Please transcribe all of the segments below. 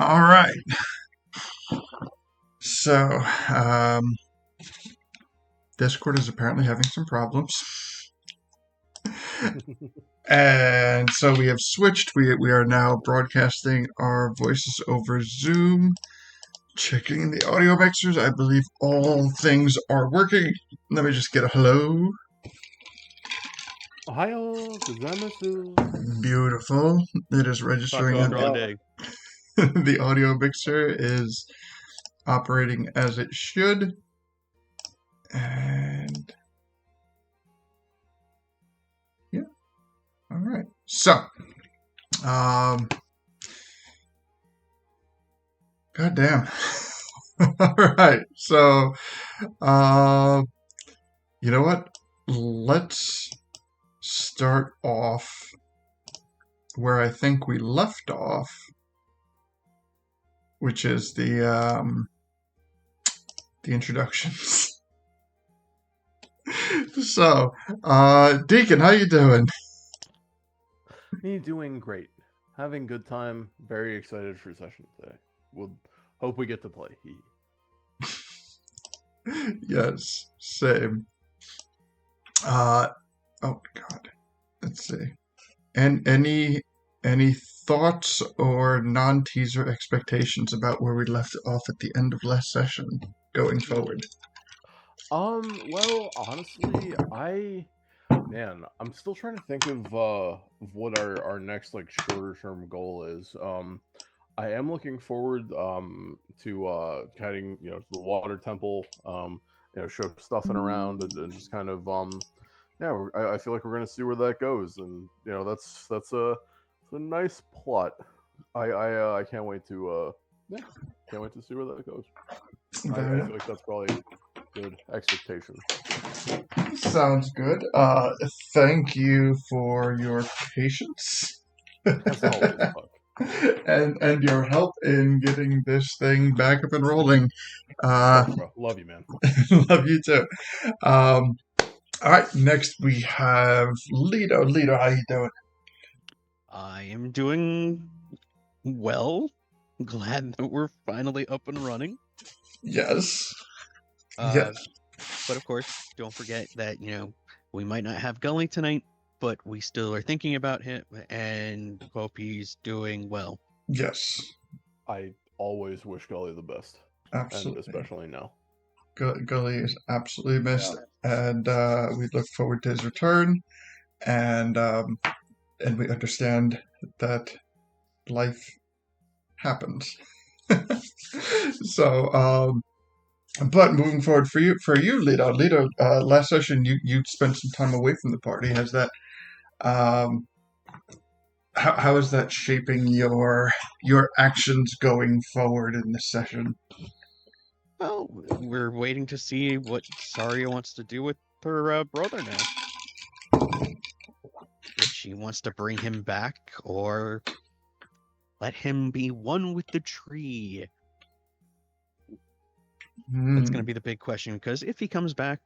All right. So, um, Discord is apparently having some problems. And so we have switched. We are now broadcasting our voices over Zoom, checking the audio mixers. I believe all things are working. Let me just get a hello. Ohio gozaimasu. Beautiful. It is registering. Grande. The audio mixer is operating as it should. And yeah. All right. So, God damn. All right. So, you know what? Let's start off where I think we left off, which is the introductions. So, Deacon, how you doing? Me doing great. Having good time. Very excited for session today. We'll hope we get to play. Yes, same. Oh God. Let's see. And any thoughts or non-teaser expectations about where we left off at the end of last session going forward? Well, honestly, I'm still trying to think of what our next like shorter term goal is. I am looking forward to heading to the water temple, show stuffing around and just kind of I feel like we're gonna see where that goes, and that's a nice plot. I can't wait to can't wait to see where that goes. I feel like that's probably good expectation. Sounds good. Thank you for your patience. As always, Buck. and your help in getting this thing back up and rolling. Bro. Love you, man. Love you too. All right, next we have Ledo. Ledo, how you doing? I am doing well. Glad that we're finally up and running. Yes. Yes. But of course, don't forget that, we might not have Gully tonight, but we still are thinking about him and hope he's doing well. Yes. I always wish Gully the best. Absolutely. And especially now. Gully is absolutely missed, and we look forward to his return, and we understand that life happens. So, but moving forward for you, Ledo, last session you spent some time away from the party. Has that, how is that shaping your actions going forward in this session? Well, we're waiting to see what Saria wants to do with her brother now. If she wants to bring him back or let him be one with the tree. That's going to be the big question, because if he comes back,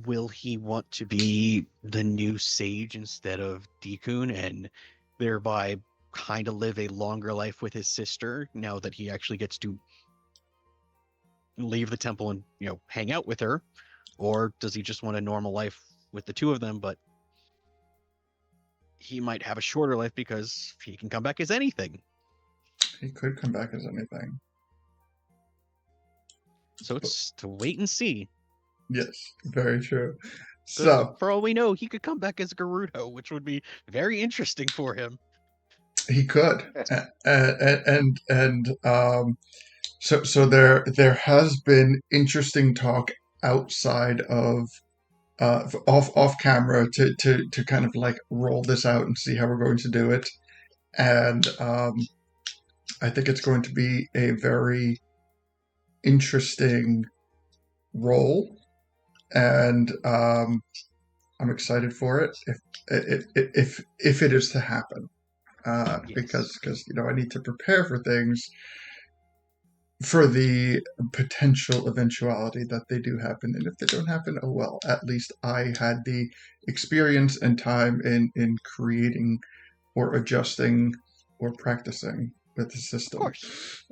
will he want to be the new sage instead of Deekun and thereby kind of live a longer life with his sister now that he actually gets to leave the temple and hang out with her? Or does he just want a normal life with the two of them, but he might have a shorter life because he can come back as anything? He could come back as anything. So it's to wait and see. Yes, very true. So, for all we know, he could come back as Gerudo, which would be very interesting for him. He could, so there has been interesting talk outside of off camera to kind of like roll this out and see how we're going to do it, and I think it's going to be a very interesting role, and I'm excited for it if it is to happen, because I need to prepare for things for the potential eventuality that they do happen, and if they don't happen, oh well, at least I had the experience and time in creating or adjusting or practicing the Of system. course.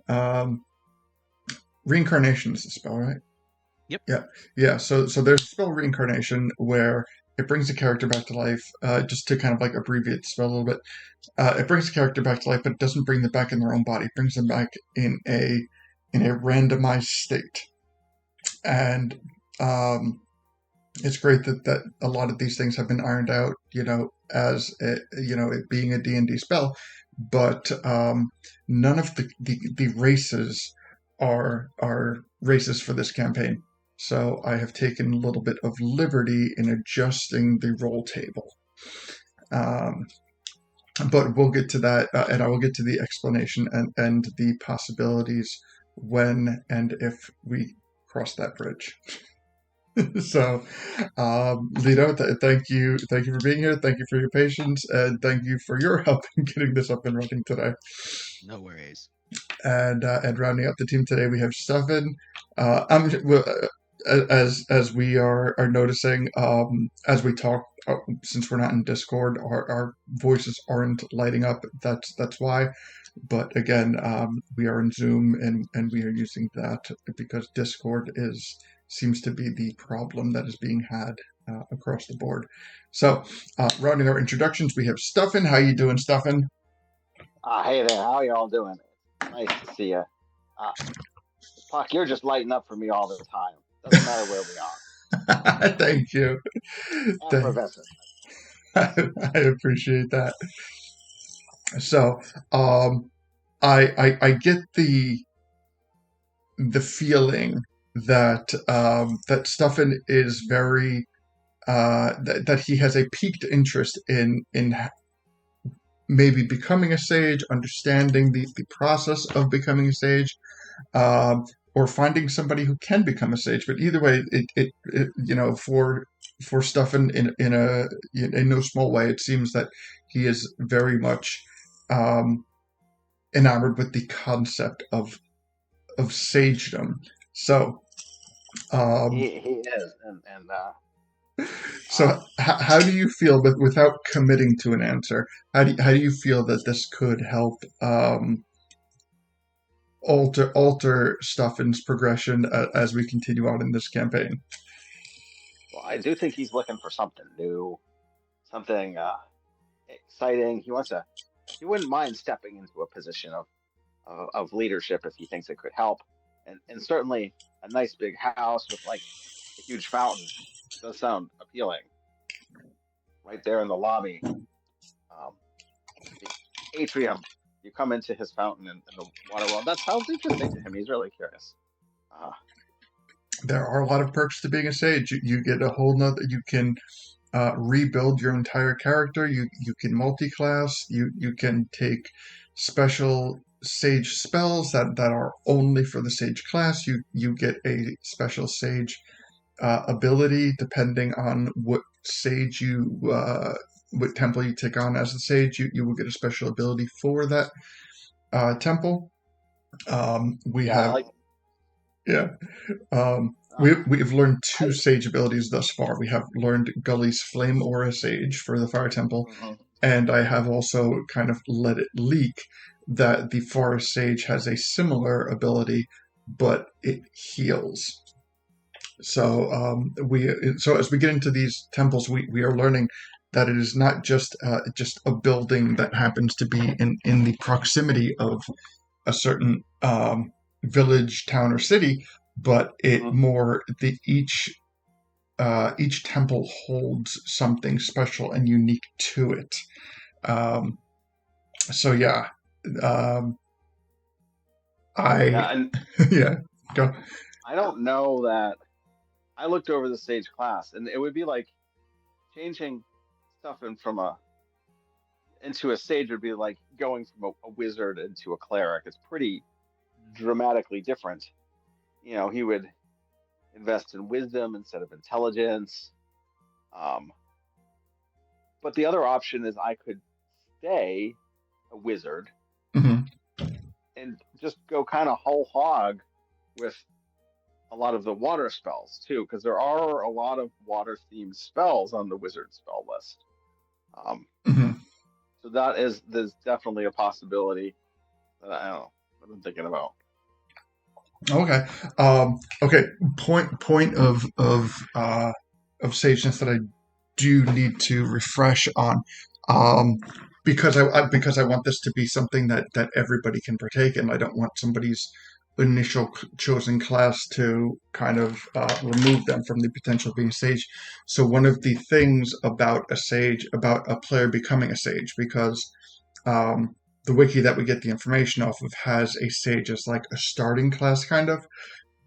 Reincarnation is the spell, right? Yep. Yeah. So there's a spell reincarnation where it brings a character back to life. Just to kind of like abbreviate the spell a little bit, it brings the character back to life, but it doesn't bring them back in their own body. It brings them back in a randomized state. And it's great that a lot of these things have been ironed out, as it being a D&D spell, but none of the races are races for this campaign. So I have taken a little bit of liberty in adjusting the roll table. But we'll get to that, and I will get to the explanation and the possibilities when and if we cross that bridge. So, Ledo, thank you for being here. Thank you for your patience, and thank you for your help in getting this up and running today. No worries. And rounding up the team today, we have Stefan. As we are noticing, as we talk, since we're not in Discord, our voices aren't lighting up. That's why. But again, we are in Zoom, and we are using that because Discord seems to be the problem that is being had across the board. So, rounding our introductions, we have Stefan. How you doing, Stefan? Hey there, how y'all doing? Nice to see you. Puck, you're just lighting up for me all the time. Doesn't matter where we are. Thank you. Effervescent. I appreciate that. So, I get the feeling that that Stefan is very that he has a piqued interest in maybe becoming a sage, understanding the process of becoming a sage, or finding somebody who can become a sage. But either way, it for Stefan in no small way, it seems that he is very much enamored with the concept of sagedom. So He is, and so how do you feel, without committing to an answer, how do you feel that this could help alter Stefan's progression as we continue on in this campaign? well, I do think he's looking for something new, something exciting. He wouldn't mind stepping into a position of leadership if he thinks it could help, and certainly a nice big house with like a huge fountain does sound appealing. Right there in the lobby, the atrium. You come into his fountain and the water well. That sounds interesting to him. He's really curious. There are a lot of perks to being a sage. You get a whole nother. You can rebuild your entire character. You can multi-class. You can take special sage spells that are only for the sage class. You get a special sage ability depending on what sage what temple you take on as a sage. You will get a special ability for that temple. We have learned two sage abilities thus far. We have learned Gully's Flame Aura Sage for the Fire Temple, and I have also kind of let it leak that the Forest Sage has a similar ability, but it heals. So as we get into these temples, we are learning that it is not just a building that happens to be in the proximity of a certain village, town, or city, but each temple holds something special and unique to it. So yeah, go. I don't know that. I looked over the sage class, and it would be like changing stuff into a sage would be like going from a wizard into a cleric. It's pretty dramatically different. He would invest in wisdom instead of intelligence. But the other option is I could stay a wizard and just go kind of whole hog with a lot of the water spells too, because there are a lot of water themed spells on the wizard spell list. So there's definitely a possibility I don't know what I'm thinking about. Okay. Okay. Point of sageness that I do need to refresh on, um, because because I want this to be something that everybody can partake in. I don't want somebody's initial chosen class to kind of remove them from the potential of being a sage. So one of the things about a player becoming a sage, because um, the wiki that we get the information off of has a sage as like a starting class, kind of,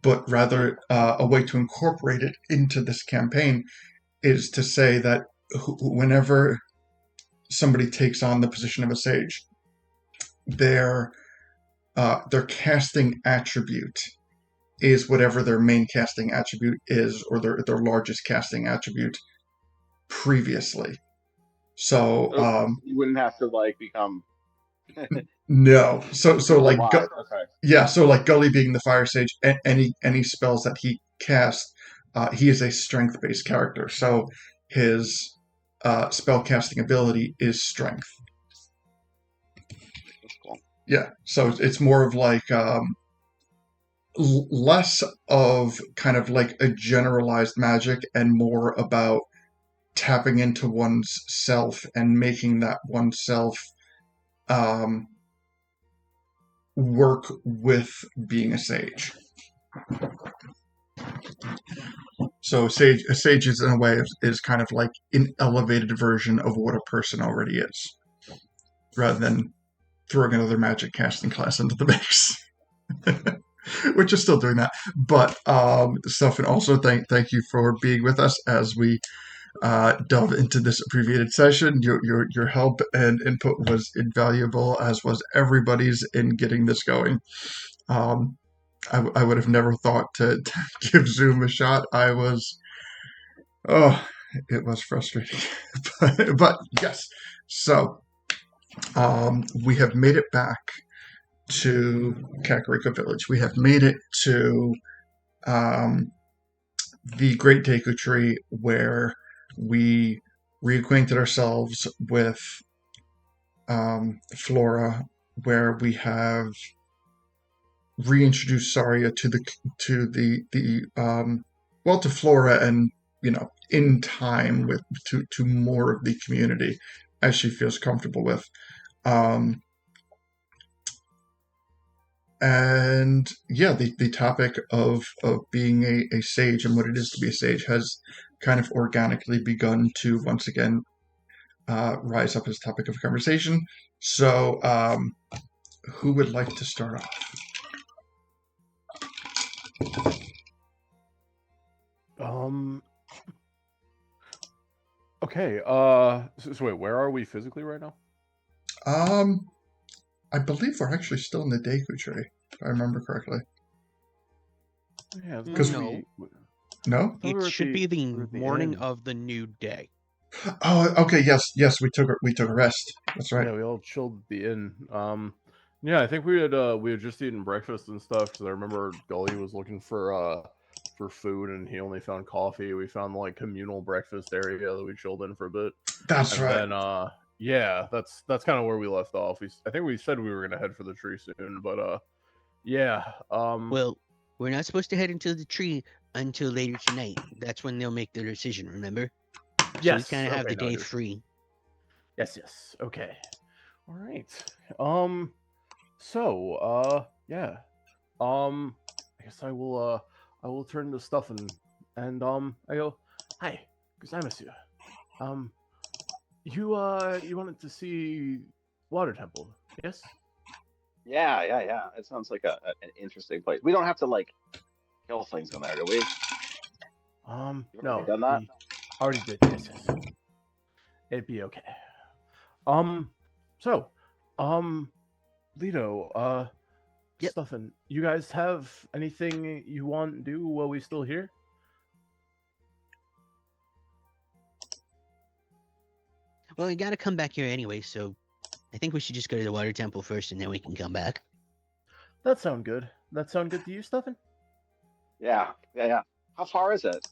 but rather a way to incorporate it into this campaign is to say that whenever somebody takes on the position of a sage, their casting attribute is whatever their main casting attribute is, or their largest casting attribute previously. So you wouldn't have to like become no, so like okay. yeah, so like Gully being the fire sage, any spells that he casts, he is a strength based character, so his spell casting ability is strength. That's cool. Yeah, so it's more of like less of kind of like a generalized magic and more about tapping into one's self and making that oneself work with being a sage. So a sage is in a way is kind of like an elevated version of what a person already is, rather than throwing another magic casting class into the mix. Which is still doing that. But Stefan, also thank you for being with us as we delve into this abbreviated session. Your help and input was invaluable, as was everybody's in getting this going. I would have never thought to give Zoom a shot. It was frustrating. but yes, so we have made it back to Kakariko Village. We have made it to the Great Deku Tree, where we reacquainted ourselves with Flora, where we have reintroduced Saria to Flora, and in time to more of the community as she feels comfortable with. And yeah, the topic of being a sage and what it is to be a sage has kind of organically begun to once again rise up as a topic of conversation. So who would like to start off? Okay. So wait, where are we physically right now? I believe we're actually still in the Deku Tree, if I remember correctly. Yeah, because no. It should be the morning inn. of the new day. Oh, okay. Yes. We took a rest. That's right. Yeah, we all chilled at the inn. Yeah, I think we had just eaten breakfast and stuff, because I remember Gully was looking for food and he only found coffee. We found the like communal breakfast area that we chilled in for a bit. That's and right. Then yeah, that's kind of where we left off. I think we said we were gonna head for the tree soon, but yeah. Well, we're not supposed to head into the tree until later tonight. That's when they'll make their decision, remember? Yes. So we kind of have the no, day dude. free. Yes. Okay. All right. So, yeah. I guess I will turn to stuff and I go, hi, Guzai Monsieur. You wanted to see Water Temple, yes? Yeah. It sounds like an interesting place. We don't have to like kill things in there, do we? You've No, already done that? we already did. Yes. It'd be okay. So, Ledo, Yep. Stefan, you guys have anything you want to do while we still here? Well, we gotta come back here anyway, so I think we should just go to the water temple first, and then we can come back. That sound good. That sound good to you, Stefan? Yeah. How far is it?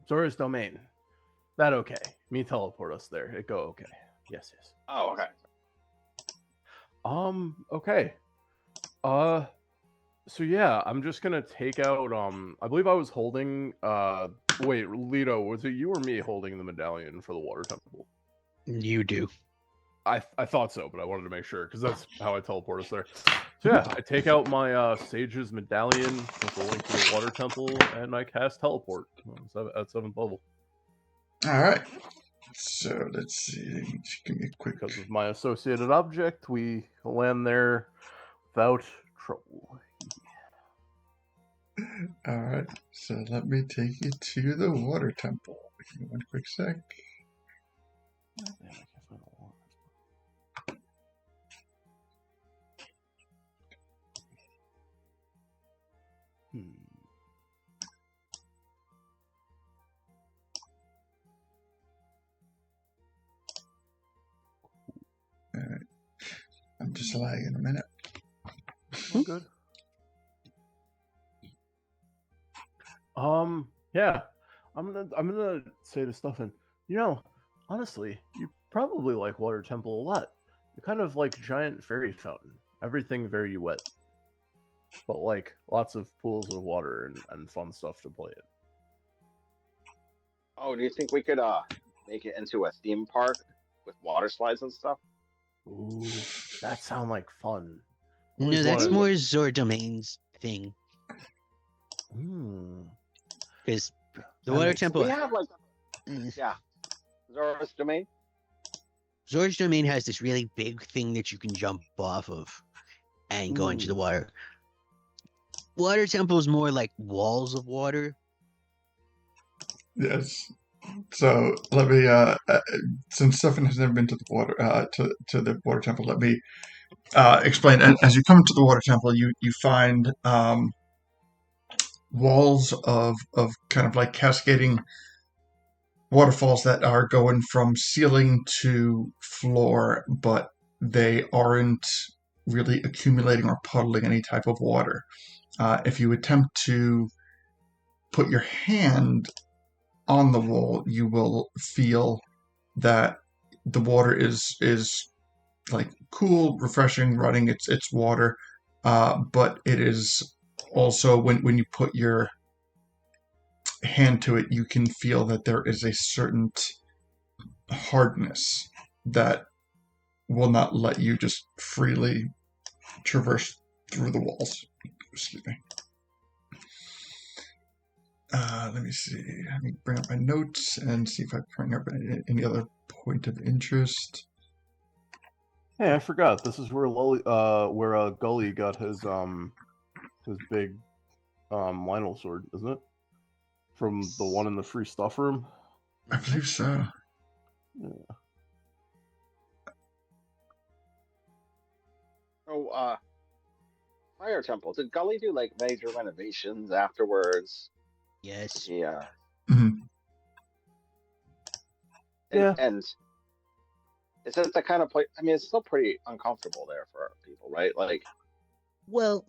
Zora's domain. That okay. Me teleport us there. It go okay. Yes. Oh, okay. Okay. So yeah, I'm just gonna take out. I believe I was holding. Wait, Ledo, was it you or me holding the medallion for the water temple? You do. I thought so, but I wanted to make sure because that's how I teleport us there. So yeah, I take out my sage's medallion with the link to the water temple, and I cast teleport at 7th level. All right. So let's see. Just give me a quick. Because of my associated object, we land there without trouble. All right. So let me take you to the water temple. Give me one quick sec. All right. I'm just lagging a minute. Oh, good. Yeah. I'm gonna say to Stuffin, honestly, you probably like Water Temple a lot. You're kind of like giant fairy fountain. Everything very wet. But like lots of pools of water and fun stuff to play in. Oh, do you think we could make it into a theme park with water slides and stuff? Ooh, that sound like fun. No, that's more Zor Domain's thing. Because the water temple. We have like, yeah, Zora's Domain. Zor's Domain has this really big thing that you can jump off of and go into the water. Water temple is more like walls of water. Yes. So let me, since Stefan has never been to the water, to the water temple, let me explain. And as you come to the water temple, you find walls of kind of like cascading waterfalls that are going from ceiling to floor, but they aren't really accumulating or puddling any type of water. If you attempt to put your hand on the wall, you will feel that the water is like cool, refreshing, running. It's water, but it is also when you put your hand to it, you can feel that there is a certain hardness that will not let you just freely traverse through the walls. Excuse me. Let me see. Let me bring up my notes and see if I bring up any other point of interest. Hey, I forgot. This is where Gully got his big Lionel sword, isn't it? From the one in the free stuff room. I believe so. Yeah. Oh, Fire Temple. Did Gully do like major renovations afterwards? Yes. Yeah. Mm-hmm. Yeah. And is it the kind of place? I mean, it's still pretty uncomfortable there for people, right? Like, well,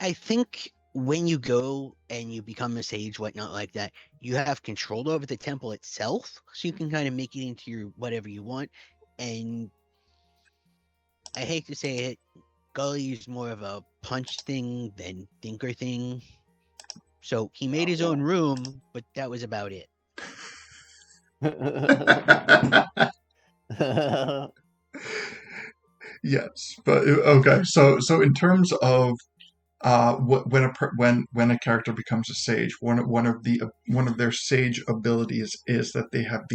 I think when you go and you become a sage, whatnot like that, you have control over the temple itself, so you can kind of make it into your whatever you want. And I hate to say it, Gully is more of a punch thing than thinker thing. So he made his own room, but that was about it. Yes, but okay. So in terms of when a character becomes a sage, one of their sage abilities is that they have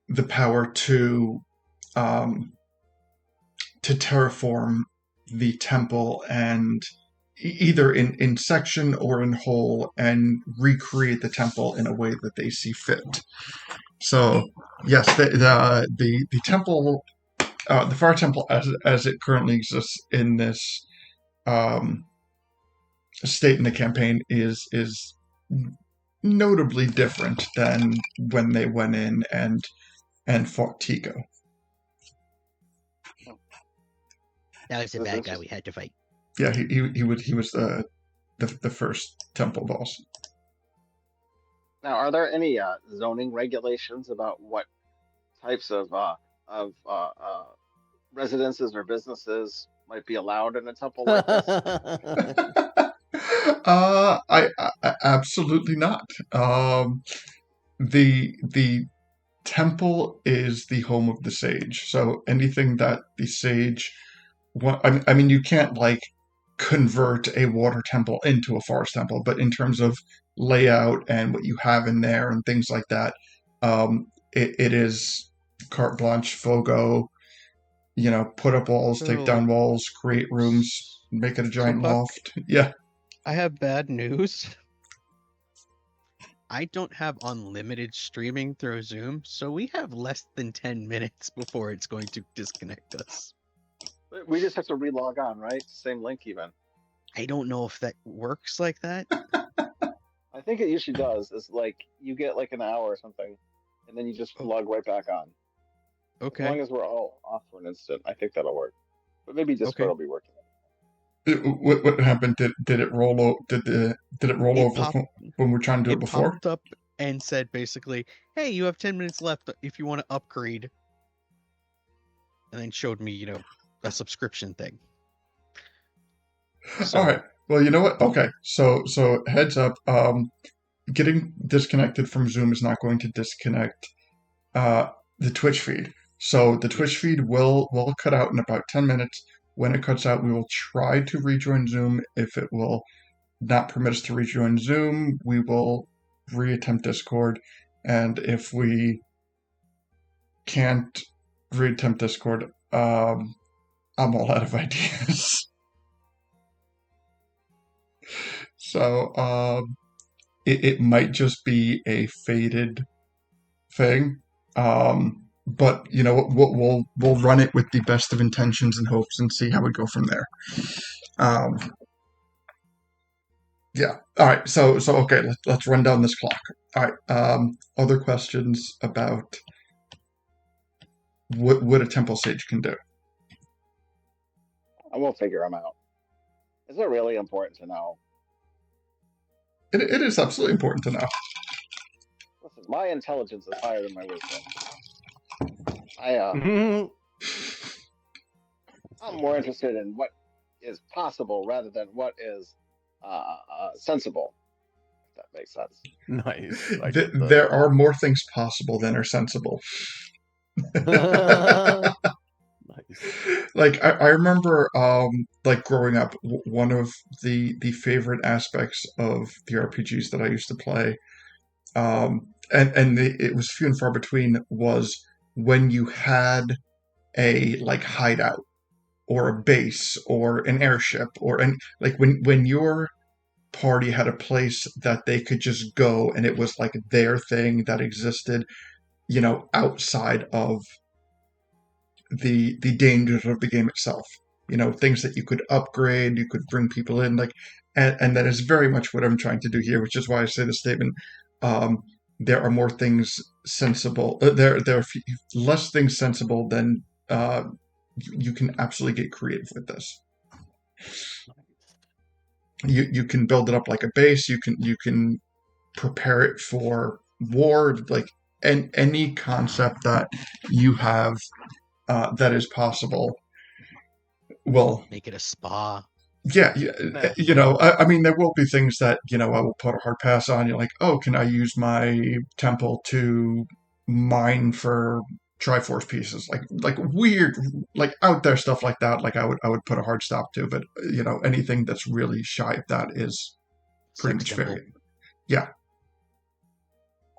the power to terraform the temple and either in section or in whole and recreate the temple in a way that they see fit. So yes, the temple, the Fire Temple as it currently exists in this state in the campaign is notably different than when they went in and fought Tico. That was the bad guy we had to fight. Yeah, he was the first temple boss. now, are there any zoning regulations about what types of residences or businesses might be allowed in a temple like this? I absolutely not. The temple is the home of the sage, so anything that the sage I mean, you can't like convert a water temple into a forest temple, but in terms of layout and what you have in there and things like that, it is carte blanche, fogo. Put up walls, take down So, walls, create rooms, make it a so giant Puck, loft. Yeah. I have bad news. I don't have unlimited streaming through Zoom, so we have less than 10 minutes before it's going to disconnect us. We just have to relog on, right? Same link even. I don't know if that works like that. I think it usually does. Is like you get like an hour or something, and then you just log right back on. As long Okay. as we're all off for an instant, I think that'll work. But maybe Discord Okay. will be working. What happened? Did it roll? Did it roll It over when we're trying to do it before? popped up and said basically, "Hey, you have 10 minutes left if you want to upgrade." And then showed me, a subscription thing. So, All right. Well, you know what? Okay. So heads up. Getting disconnected from Zoom is not going to disconnect the Twitch feed. So the Twitch feed will cut out in about 10 minutes. When it cuts out, we will try to rejoin Zoom. If it will not permit us to rejoin Zoom, we will reattempt Discord. And if we can't reattempt Discord, I'm all out of ideas. So it might just be a faded thing. But we'll run it with the best of intentions and hopes and see how we go from there. Yeah. All right. So okay. Let's run down this clock. All right. Other questions about what a temple sage can do? I won't figure them out. Is it really important to know? It is absolutely important to know. Listen, my intelligence is higher than my wisdom. I'm more interested in what is possible rather than what is sensible. If that makes sense. Nice. There are more things possible than are sensible. Nice. Like I remember, like growing up, one of the favorite aspects of the RPGs that I used to play, it was few and far between, was when you had a like hideout or a base or an airship like when your party had a place that they could just go and it was like their thing that existed, outside of the dangers of the game itself. Things that you could upgrade, you could bring people in, like, and that is very much what I'm trying to do here, which is why I say the statement. There are more things sensible. There are less things sensible than you can absolutely get creative with this. You can build it up like a base. You can prepare it for war, like any concept that you have that is possible. Well, make it a spa. Yeah, I mean, there will be things that, I will put a hard pass on. You're like, oh, can I use my temple to mine for Triforce pieces? Like weird, like out there stuff like that. Like I would put a hard stop to, but anything that's really shy of that is pretty much fair. Yeah.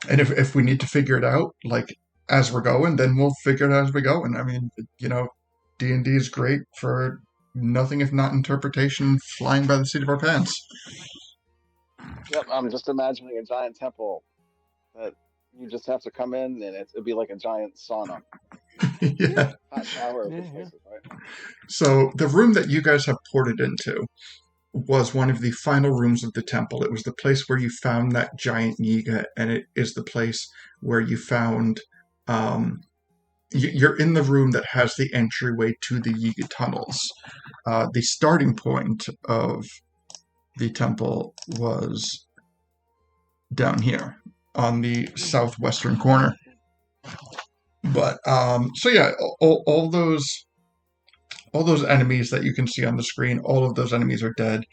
And if we need to figure it out, like as we're going, then we'll figure it out as we go. And I mean, D&D is great for nothing if not interpretation flying by the seat of our pants. Yep, I'm just imagining a giant temple that you just have to come in and it'd be like a giant sauna. Yeah. Hot shower. Places, right? So the room that you guys have ported into was one of the final rooms of the temple. It was the place where you found that giant Yiga, and it is the place where you found you're in the room that has the entryway to the Yiga tunnels. The starting point of the temple was down here on the southwestern corner. But so yeah, all those all those enemies that you can see on the screen, all of those enemies are dead.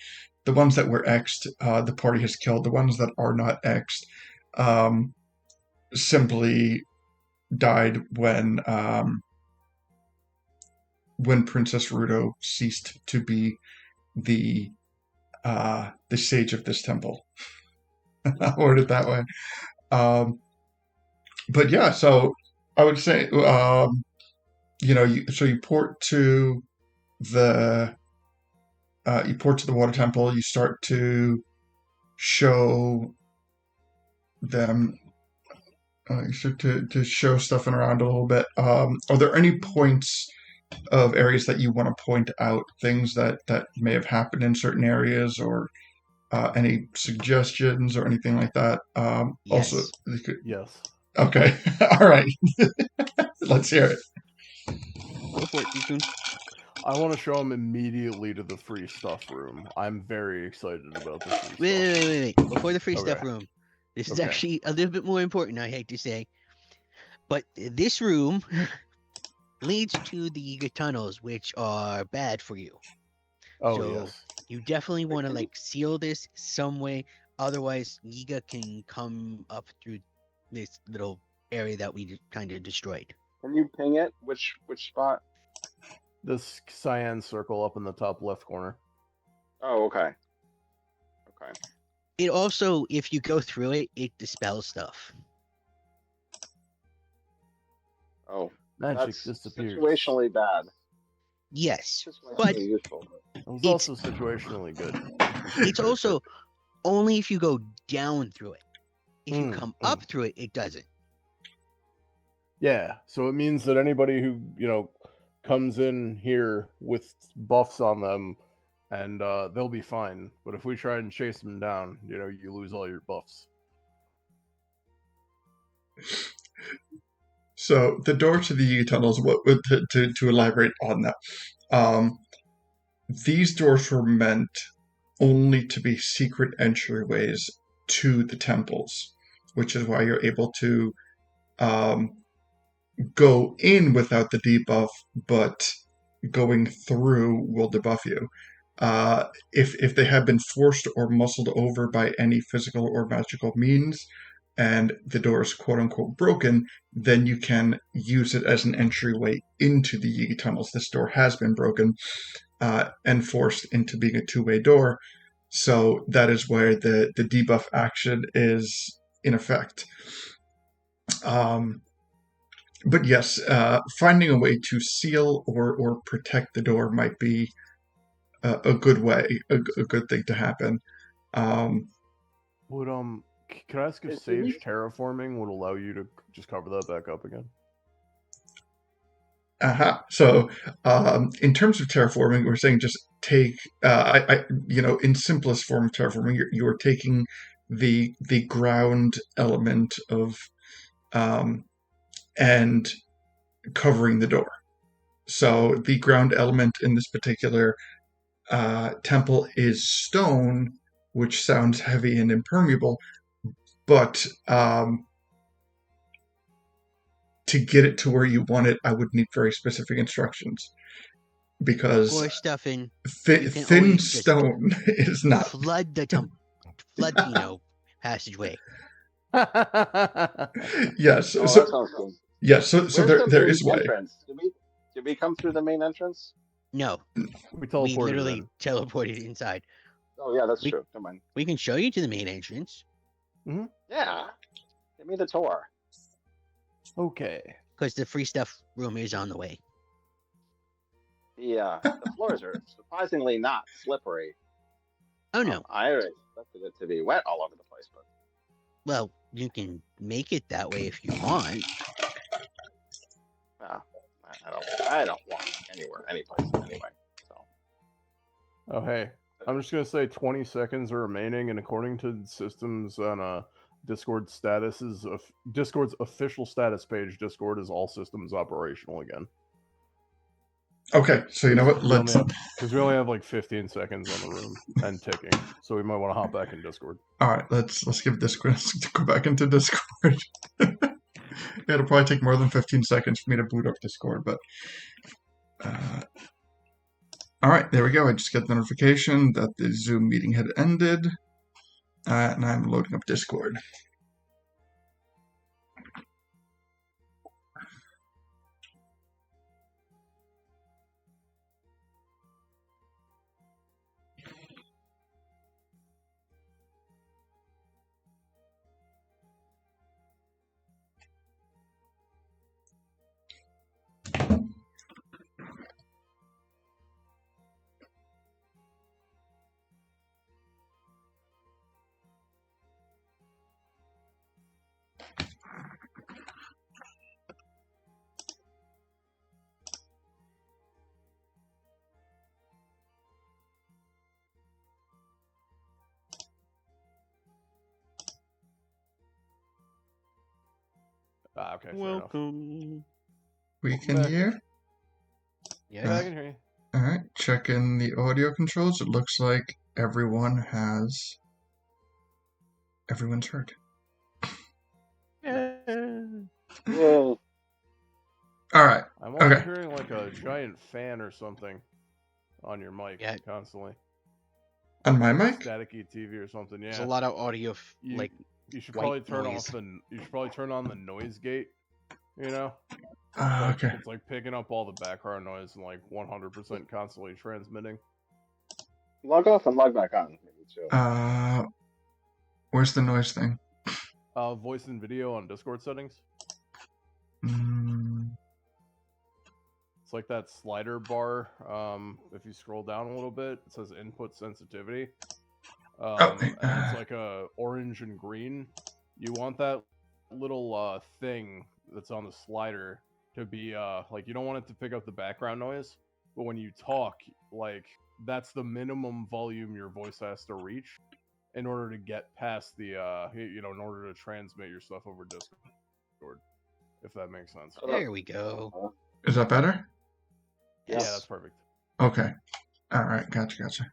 The ones that were X'd, the party has killed. The ones that are not X'd simply died when Princess Ruto ceased to be the sage of this temple. I'll word it that way. But yeah, so I would say, you port to the water temple. You start to show them. You start to show stuff around a little bit. Are there any points of areas that you want to point out, things that may have happened in certain areas, or any suggestions or anything like that? Yes. Also, Yes. okay, all right. Let's hear it. Go for it, Cocoon. I want to show him immediately to the free stuff room. I'm very excited about this. Wait. Before the free stuff Okay. room, this is Okay. actually a little bit more important, I hate to say. But this room leads to the Yiga tunnels, which are bad for you. Oh, So yes. you definitely want to like seal this some way. Otherwise, Yiga can come up through this little area that we kind of destroyed. Can you ping it? Which spot? This cyan circle up in the top left corner. Oh, okay. Okay. It also, if you go through it, it dispels stuff. Oh, Magic that's disappears. situationally bad. Yes, Situationally but useful. It was also situationally good. it's also only if you go down through it. If you come up through it, it doesn't. Yeah, so it means that anybody who, comes in here with buffs on them, and they'll be fine. But if we try and chase them down, you lose all your buffs. So the door to the tunnels, to elaborate on that, these doors were meant only to be secret entryways to the temples, which is why you're able to go in without the debuff, but going through will debuff you. If they have been forced or muscled over by any physical or magical means, and the door is quote-unquote broken, then you can use it as an entryway into the Yiga tunnels. This door has been broken and forced into being a two-way door, so that is where the debuff action is in effect. But yes, finding a way to seal or protect the door might be a good way, a good thing to happen. Can I ask if Sage terraforming would allow you to just cover that back up again? So, in terms of terraforming, we're saying just take, in simplest form of terraforming, you're taking the ground element of, and covering the door. So the ground element in this particular temple is stone, which sounds heavy and impermeable, but to get it to where you want it, I would need very specific instructions, because Or stuff in thin stone is not. Flood the passageway. Yes. Oh, so that sounds good. yes. So Where's there the is way. entrance? Did we come through the main entrance? No, We teleported we literally in. teleported inside. Oh yeah, that's true. Come on. We can show you to the main entrance. Yeah. Give me the tour. Okay. Because the free stuff room is on the way. The floors are surprisingly not slippery. Oh no. I expected it to be wet all over the place, but Well, you can make it that way if you want. I don't want anywhere, any place anyway. So. Oh hey, I'm just gonna say 20 seconds are remaining, and according to systems on Discord's official status page, Discord is all systems operational again. Okay, so you know what? Because we only have like 15 seconds on the room and ticking, so we might want to hop back in Discord. All right, let's give Discord. Let's go back into Discord. It'll probably take more than 15 seconds for me to boot up Discord, but All right, there we go. I just got the notification that the Zoom meeting had ended, and I'm loading up Discord. Okay, fair enough. Welcome. We can back. hear? Yes. Yeah, I can hear you. All right, checking the audio controls. It looks like everyone's heard. Yay. All right. I'm also Okay. hearing like a giant fan or something on your mic Yeah. constantly. On my mic? Staticky TV or something. There's Yeah. a lot of audio, You should white probably noise. you should probably turn on the noise gate. You know. Okay. It's like picking up all the background noise and like 100% constantly transmitting. Log off and log back on. Maybe too. Where's the noise thing? Voice and video on Discord settings. It's like that slider bar. If you scroll down a little bit, it says input sensitivity. And it's like a orange and green. You want that little thing that's on the slider to be like, you don't want it to pick up the background noise, but when you talk, like that's the minimum volume your voice has to reach in order to get past the in order to transmit your stuff over Discord, if that makes sense. There we go. Is that better? Yeah, that's perfect. Okay. All right. Gotcha.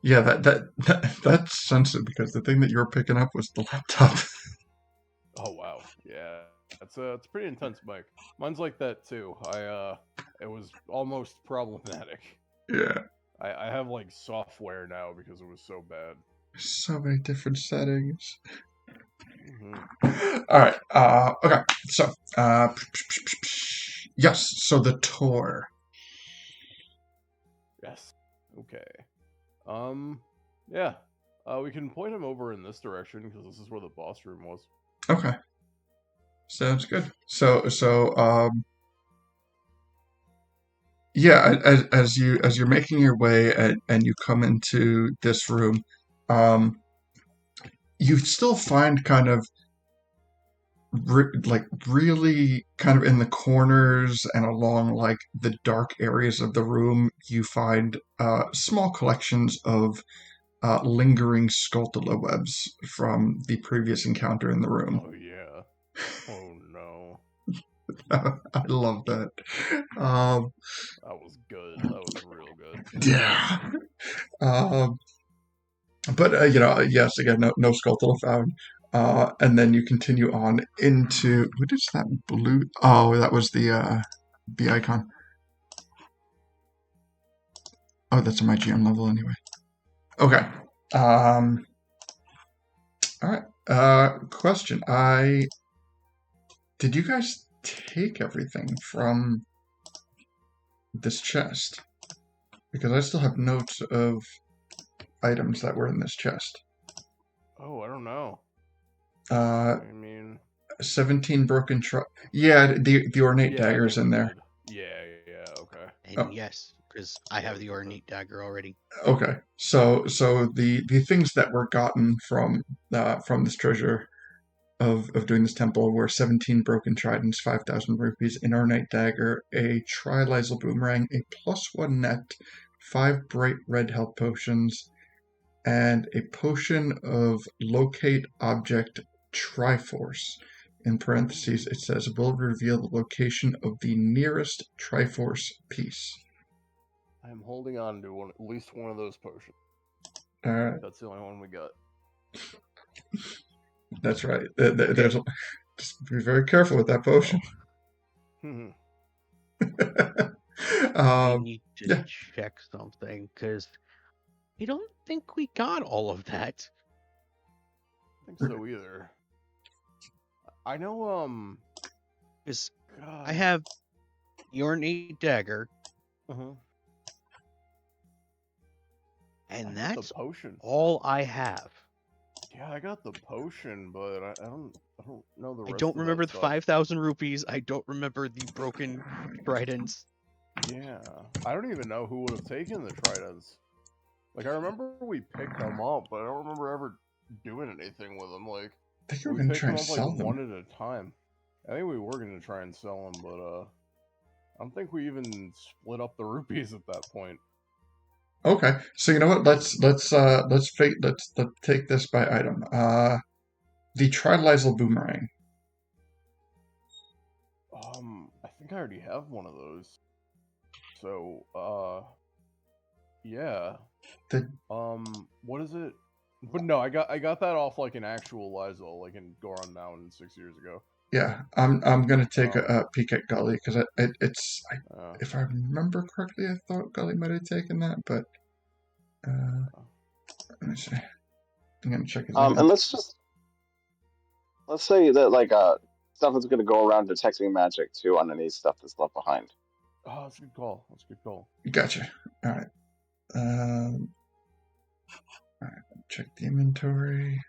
Yeah, that's sensitive because the thing that you were picking up was the laptop. Oh wow, yeah, it's a pretty intense mic. Mine's like that too. It was almost problematic. Yeah. I have like software now because it was so bad. So many different settings. Mm-hmm. All right. Okay. So, yes. So the tour. Yes. Okay. Yeah. We can point him over in this direction because this is where the boss room was. Okay. Sounds good. So, yeah. As you're making your way and you come into this room, you still find kind of really kind of in the corners and along like the dark areas of the room, you find small collections of lingering Skulltula webs from the previous encounter in the room. Oh yeah. Oh no. I love that. That was good. That was real good. Yeah. But yes, again, no Skulltula found. And then you continue on into what is that blue? Oh, that was the icon. Oh, that's on my GM level anyway. Okay. All right. Question. Did you guys take everything from this chest? Because I still have notes of items that were in this chest. Oh, I don't know. I mean, 17 broken yeah, the ornate dagger's in there. Yeah, okay. And yes, because I have the ornate dagger already. Okay, so the things that were gotten from this treasure of doing this temple were 17 broken tridents, 5,000 rupees, an ornate dagger, a trilysal boomerang, a +1 net, 5 bright red health potions, and a potion of locate object Triforce. In parentheses, it says, will reveal the location of the nearest Triforce piece. I'm holding on to at least one of those potions. All right. That's the only one we got. That's right. Just be very careful with that potion. I need to yeah. check something because I don't think we got all of that. I think so either. I know, Because God. I have the ornate dagger, Uh-huh. and I got that's the potion. all I have. Yeah, I got the potion, but I don't know the I rest don't of remember that the stuff. 5,000 rupees. I don't remember the broken tridents. Yeah, I don't even know who would have taken the tridents. Like, I remember we picked them up, but I don't remember ever doing anything with them. Like, I think you were we going to picked try them and up like sell them. one at a time. I think we were gonna try and sell them, but I don't think we even split up the rupees at that point. Okay, so you know what? Let's take this by item. The Trilysal Boomerang. I think I already have one of those. So, yeah. The What is it? But no, I got that off like an actual Lysol, like in Goron Mountain 6 years ago. Yeah, I'm gonna take a peek at Gully because it's if I remember correctly, I thought Gully might have taken that, but let me see. I'm gonna check his And let's say that like stuff is gonna go around detecting magic too underneath stuff that's left behind. Oh, that's a good call. That's a good call. Gotcha. All right. All right. Check the inventory.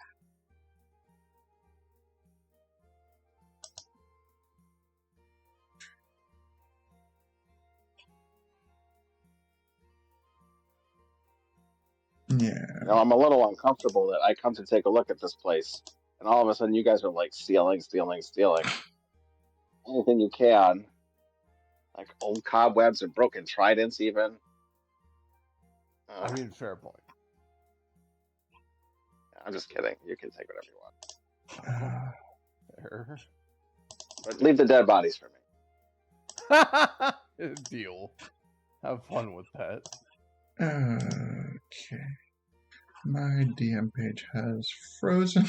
Yeah. You know, I'm a little uncomfortable that I come to take a look at this place, and all of a sudden you guys are like stealing. Anything you can, like old cobwebs and broken tridents, even. I mean, fair point. I'm just kidding. You can take whatever you want, Fair. but leave the dead bodies for me. Deal. Have fun with that. Okay. My DM page has frozen.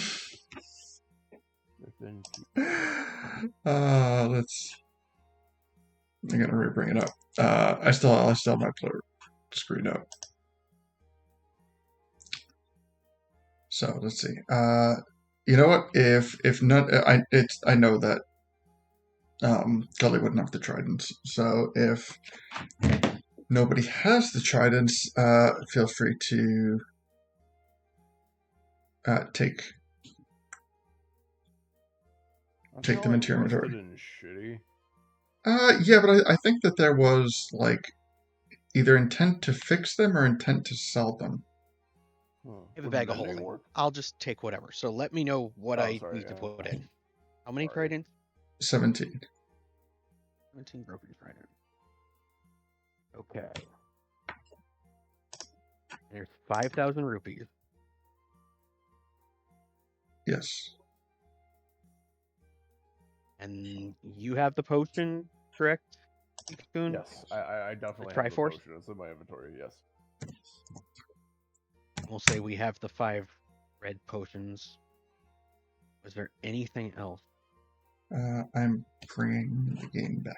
Let's. I'm gonna re-bring it up. I still have my screen up. So let's see. You know what? If none, I know that Gully wouldn't have the tridents. So if nobody has the tridents, feel free to take them into your inventory. Shitty. Yeah, but I think that there was like either intent to fix them or intent to sell them. I have a bag of holding. I'll just take whatever. So let me know what I need to put in. How many tridents? 17. 17 broken tridents. Okay. There's 5,000 rupees. Yes. And you have the potion, correct? Spoon? Yes, I definitely the have the Triforce? potion. It's in my inventory, yes. We'll say we have the 5 red potions. Was there anything else? I'm bringing the game back.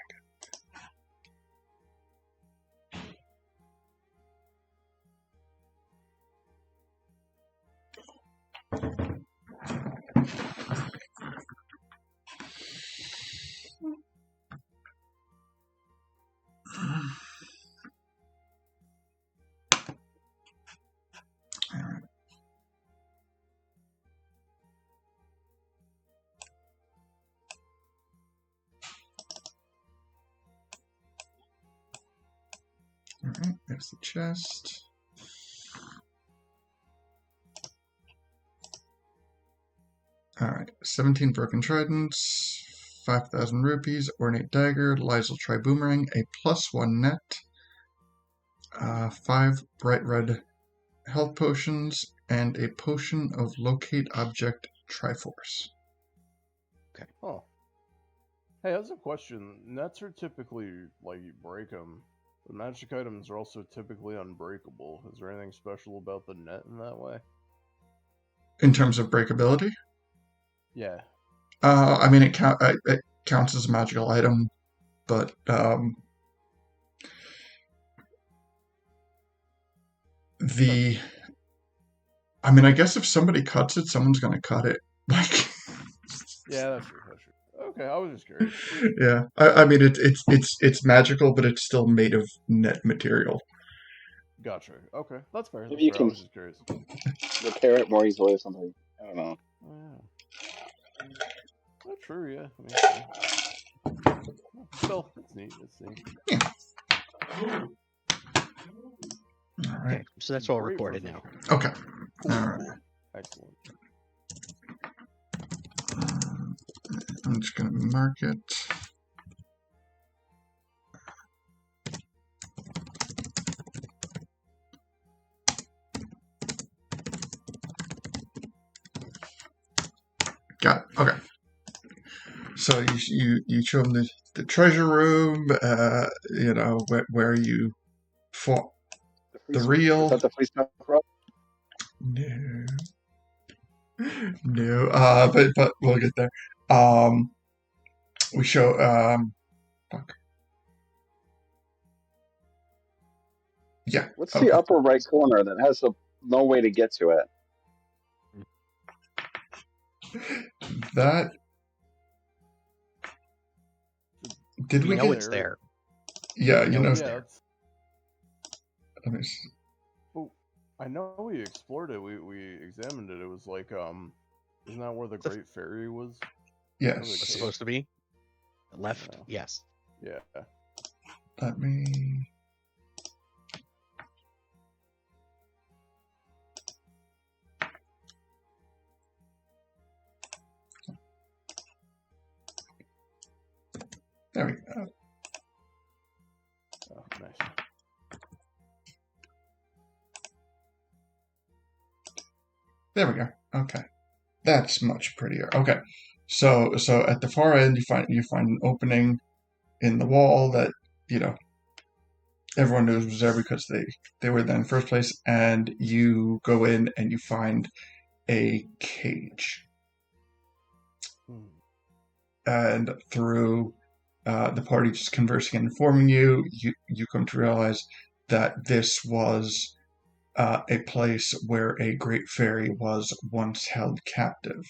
Alright, there's the chest. Alright, 17 broken tridents, 5,000 rupees, ornate dagger, Lysol tri-boomerang, a +1 net, 5 bright red health potions, and a potion of locate object Triforce. Okay. Oh. Hey, that's a question. Nets are typically, like, you break them. The magic items are also typically unbreakable. Is there anything special about the net in that way? In terms of breakability? Yeah. I mean, it counts as a magical item, but the. I mean, I guess if somebody cuts it, someone's going to cut it. Like. Yeah, that's true. That's true. Okay, I was just curious. Yeah, I mean it's magical, but it's still made of net material. Gotcha. Okay, that's fair. Maybe That's you fair. I can was just curious. repair it more easily or something. I don't know. Oh, yeah. Oh, true. Yeah. I mean, yeah. Still, it's neat. It's neat. All Okay, right. so that's all Great recorded now. professional. Okay. Cool. All right. Cool. Excellent. I'm just gonna mark it. Got it. Okay. So you show them the treasure room. You know where you fought the Is real. that the police road? No. No. But we'll get there. We show fuck. Yeah. What's Okay. the upper right corner that has no way to get to it? That did we You know get? it's there. Yeah, You you know know. it's Yeah. there. Let me see. Oh, I know we explored it. We examined it. It was like isn't that where the The- Great Fairy was? Yes. Okay. What's supposed to be? Left? Yeah. Yes. Yeah. Let me. There we go. Oh, nice. There we go. Okay, that's much prettier. Okay, so at the far end you find an opening in the wall that everyone knows was there because they were there in the first place, and you go in and you find a cage, and through the party just conversing and informing you come to realize that this was a place where a great fairy was once held captive.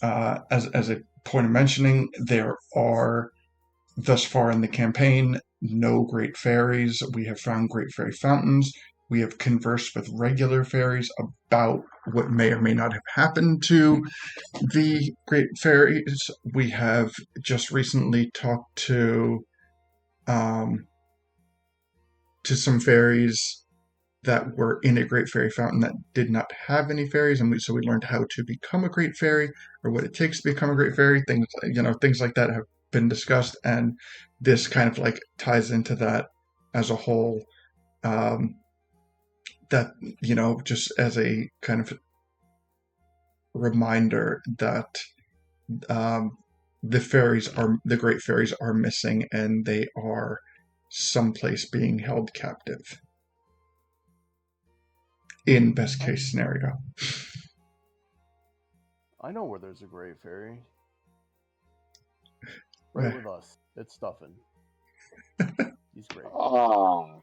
As a point of mentioning, there are, thus far in the campaign, no great fairies. We have found great fairy fountains. We have conversed with regular fairies about what may or may not have happened to the great fairies. We have just recently talked to some fairies that were in a great fairy fountain that did not have any fairies, and so we learned how to become a great fairy or what it takes to become a great fairy. Things like that have been discussed, and this kind of like ties into that as a whole. That just as a kind of reminder that the great fairies are missing, and they are someplace being held captive. In best case scenario. I know where there's a Great Fairy. Right with us. It's Stuffin. He's great. Ah.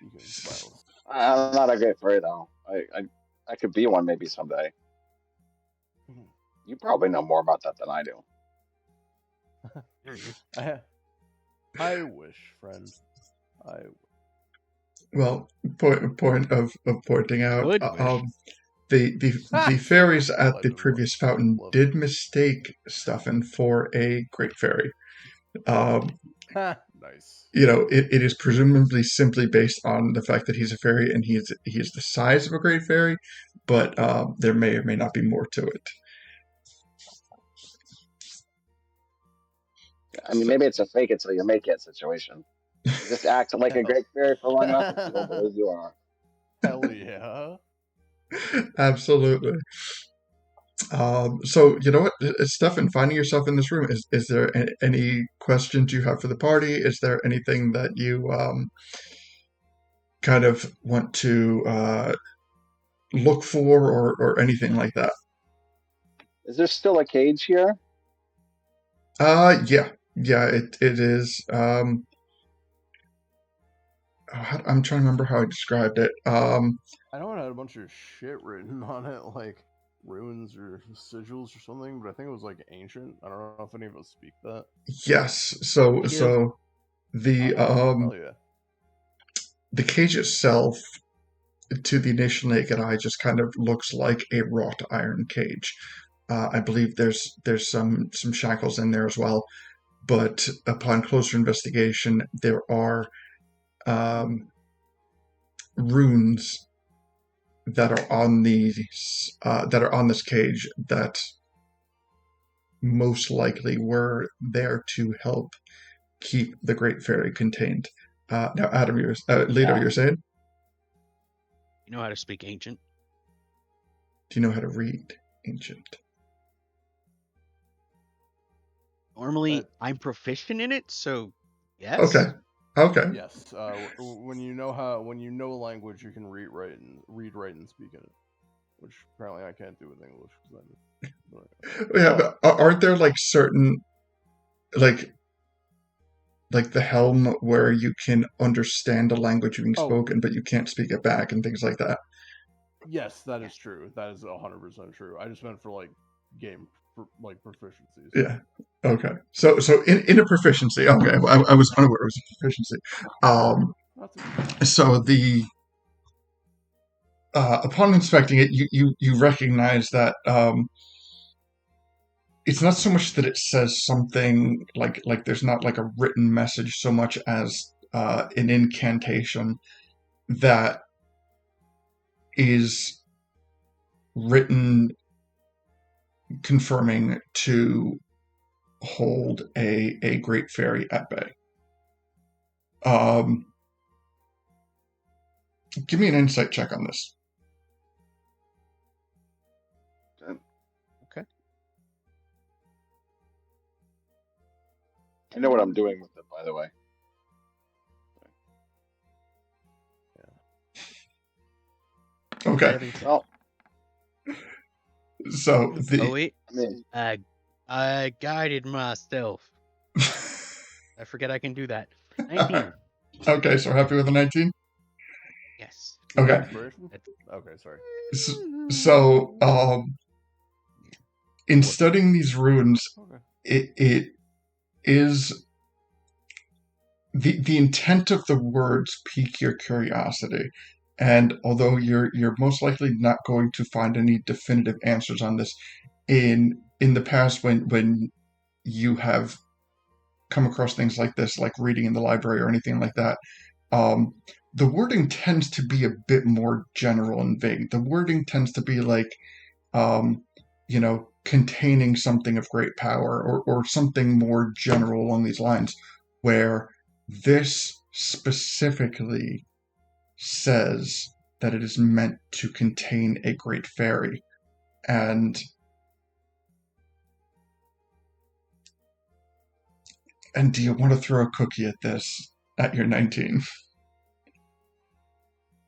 You can smile. I'm not a great fairy though. I could be one maybe someday. You probably know more about that than I do. I wish, friend. Well, point of pointing out, Good wish. the fairies at the Legend previous love. fountain did mistake Stuffin for a great fairy. Nice. It is presumably simply based on the fact that he's a fairy and he is the size of a great fairy, but there may or may not be more to it. I mean, maybe it's a fake it till you make it situation. You just act like a great fairy for long enough, and people believe you are. Hell yeah. Absolutely. So you know what, Stefan, finding yourself in this room, is there any questions you have for the party? Is there anything that you kind of want to look for, or anything like that? Is there still a cage here? Yeah, it is. I'm trying to remember how I described it. I know it had a bunch of shit written on it, like runes or sigils or something, but I think it was like ancient. I don't know if any of us speak that. Yes. So I do. so the Hell yeah. the cage itself, to the initial naked eye, just kind of looks like a wrought iron cage. I believe there's some shackles in there as well, but upon closer investigation, there are runes that are on this cage that most likely were there to help keep the Great Fairy contained. Now, Adam, Ledo, you're saying? You know how to speak ancient? Do you know how to read ancient? Normally, I'm proficient in it, so yes. Okay. Yes. When you know a language, you can read, write, and speak in it. Which apparently I can't do with English. Yeah, but aren't there like certain, like the helm, where you can understand a language being spoken, but you can't speak it back and things like that? Yes, that is true. That is 100% true. I just meant for like game proficiencies. Yeah. Okay. So in a proficiency. Okay. I was unaware it was a proficiency. So the upon inspecting it, you recognize that it's not so much that it says something like there's not like a written message so much as an incantation that is written confirming to hold a great fairy at bay. Give me an insight check on this. Okay. I know what I'm doing with it, by the way. Okay. Well, so oh wait, I mean, I guided myself. I forget I can do that. 19. Okay, so happy with a 19? Yes. Okay. Inspiration? Okay, sorry. So, in studying these runes, it is the intent of the words pique your curiosity, and although you're most likely not going to find any definitive answers on this, in the past when you have come across things like this, like reading in the library or anything like that, the wording tends to be a bit more general and vague. The wording tends to be like, containing something of great power, or something more general along these lines, where this specifically says that it is meant to contain a great fairy. And do you want to throw a cookie at this at your 19?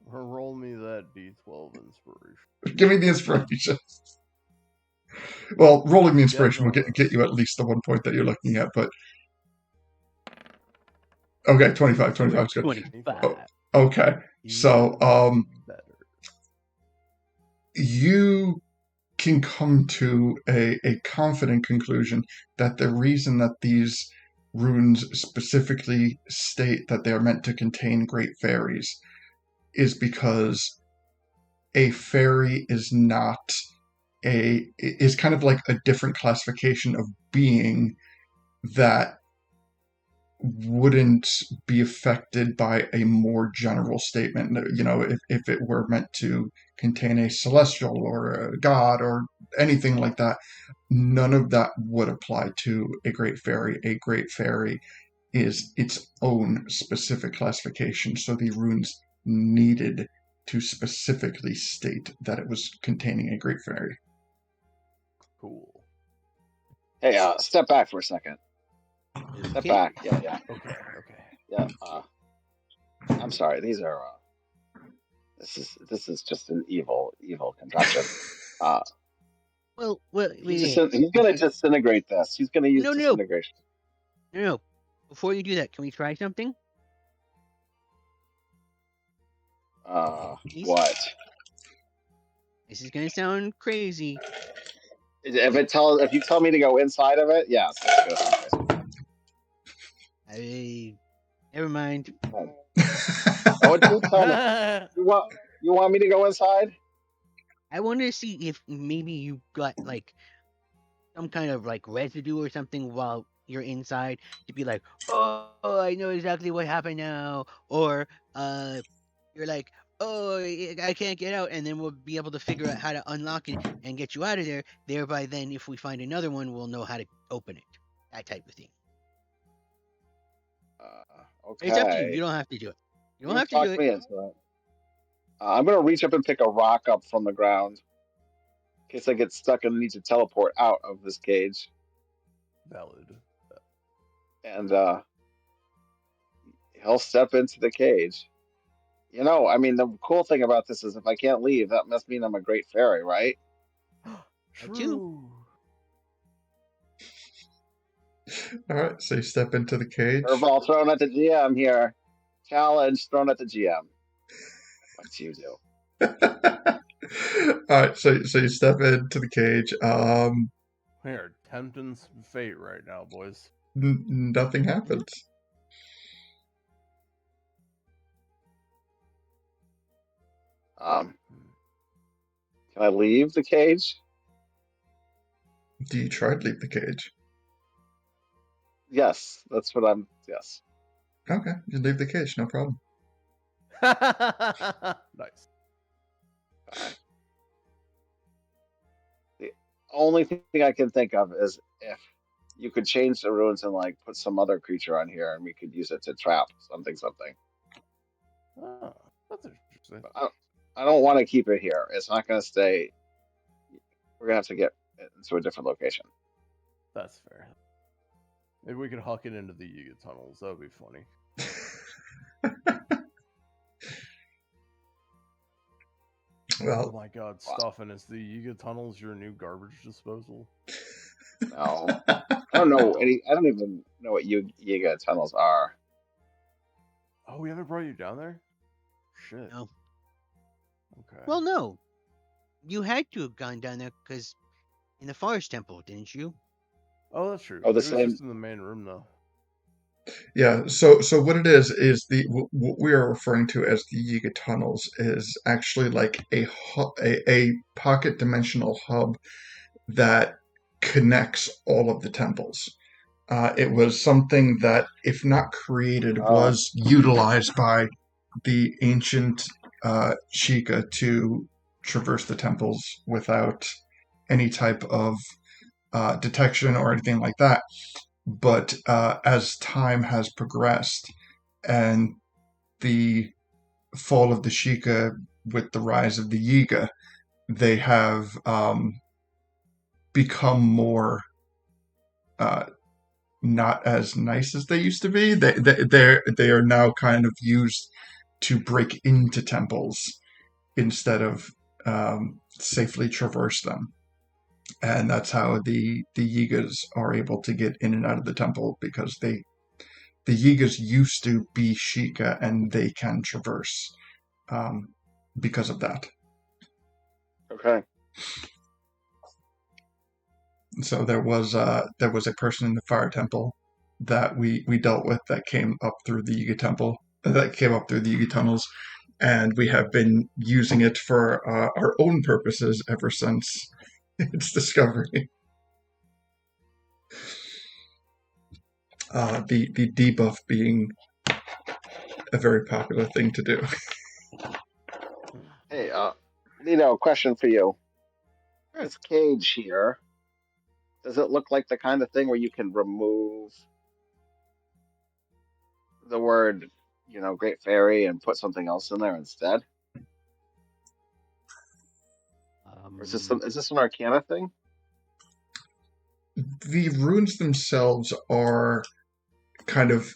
Or roll me that D12 inspiration. Give me the inspiration. Well, rolling the inspiration will get you at least the 1 point that you're looking at, but okay, 25 is good. 25. Oh, okay. So you can come to a confident conclusion that the reason that these runes specifically state that they are meant to contain great fairies is because a fairy is kind of like a different classification of being that wouldn't be affected by a more general statement. If it were meant to contain a celestial or a god or anything like that, none of that would apply to a great fairy. A great fairy is its own specific classification, so the runes needed to specifically state that it was containing a great fairy. Cool. Hey, step back for a second. Step back. Yeah. Okay. Yeah. I'm sorry. These are. This is just an evil contraption. Well, he's gonna disintegrate this. He's gonna use disintegration. No. Before you do that, can we try something? What? This is gonna sound crazy. If you tell me to go inside of it, yes, it's gonna sound crazy. Never mind. Oh, what you tell me? You want me to go inside? I wanted to see if maybe you got like some kind of like residue or something while you're inside to be like, oh, I know exactly what happened now, or you're like, oh, I can't get out, and then we'll be able to figure out how to unlock it and get you out of there. Thereby, then if we find another one, we'll know how to open it. That type of thing. Okay. It's up to you. You don't have to do it. You don't have to talk do it. me into it. I'm gonna reach up and pick a rock up from the ground in case I get stuck and need to teleport out of this cage. Valid. And he'll step into the cage. You know, I mean, the cool thing about this is if I can't leave, that must mean I'm a great fairy, right? True. All right, so you step into the cage. Curveball thrown at the GM here. Challenge thrown at the GM. What do you do? All right, so you step into the cage. We are tempting some fate right now, boys. Nothing happens. Can I leave the cage? Do you try to leave the cage? Yes, that's what I'm. Yes. Okay, you leave the cage, no problem. Nice. The only thing I can think of is if you could change the runes and like put some other creature on here, and we could use it to trap something. Oh, that's interesting. But I don't want to keep it here. It's not going to stay. We're gonna have to get it into a different location. That's fair. Maybe we could huck it into the Yiga tunnels. That would be funny. Well, oh my god, Stuffin, is the Yiga tunnels your new garbage disposal? No, I don't know any. I don't even know what Yiga tunnels are. Oh, we haven't brought you down there? Shit. No. Okay. Well, no. You had to have gone down there because in the forest temple, didn't you? Oh, that's true. Oh, It was just in the main room, though. Yeah, so what it is what we are referring to as the Yiga tunnels is actually like a pocket dimensional hub that connects all of the temples. It was something that, if not created, was utilized by the ancient Sheikah to traverse the temples without any type of detection or anything like that. But as time has progressed and the fall of the Sheikah with the rise of the Yiga, they have become more not as nice as they used to be. They are now kind of used to break into temples instead of safely traverse them. And that's how the Yigas are able to get in and out of the temple, because the Yigas used to be Sheikah and they can traverse because of that. Okay. So there was a person in the fire temple that we dealt with that came up through the Yiga tunnels, and we have been using it for our own purposes ever since its discovery. The debuff being a very popular thing to do. Hey, Ledo, question for you. This cage here, does it look like the kind of thing where you can remove the word, Great Fairy and put something else in there instead? Or is this an Arcana thing? The runes themselves are kind of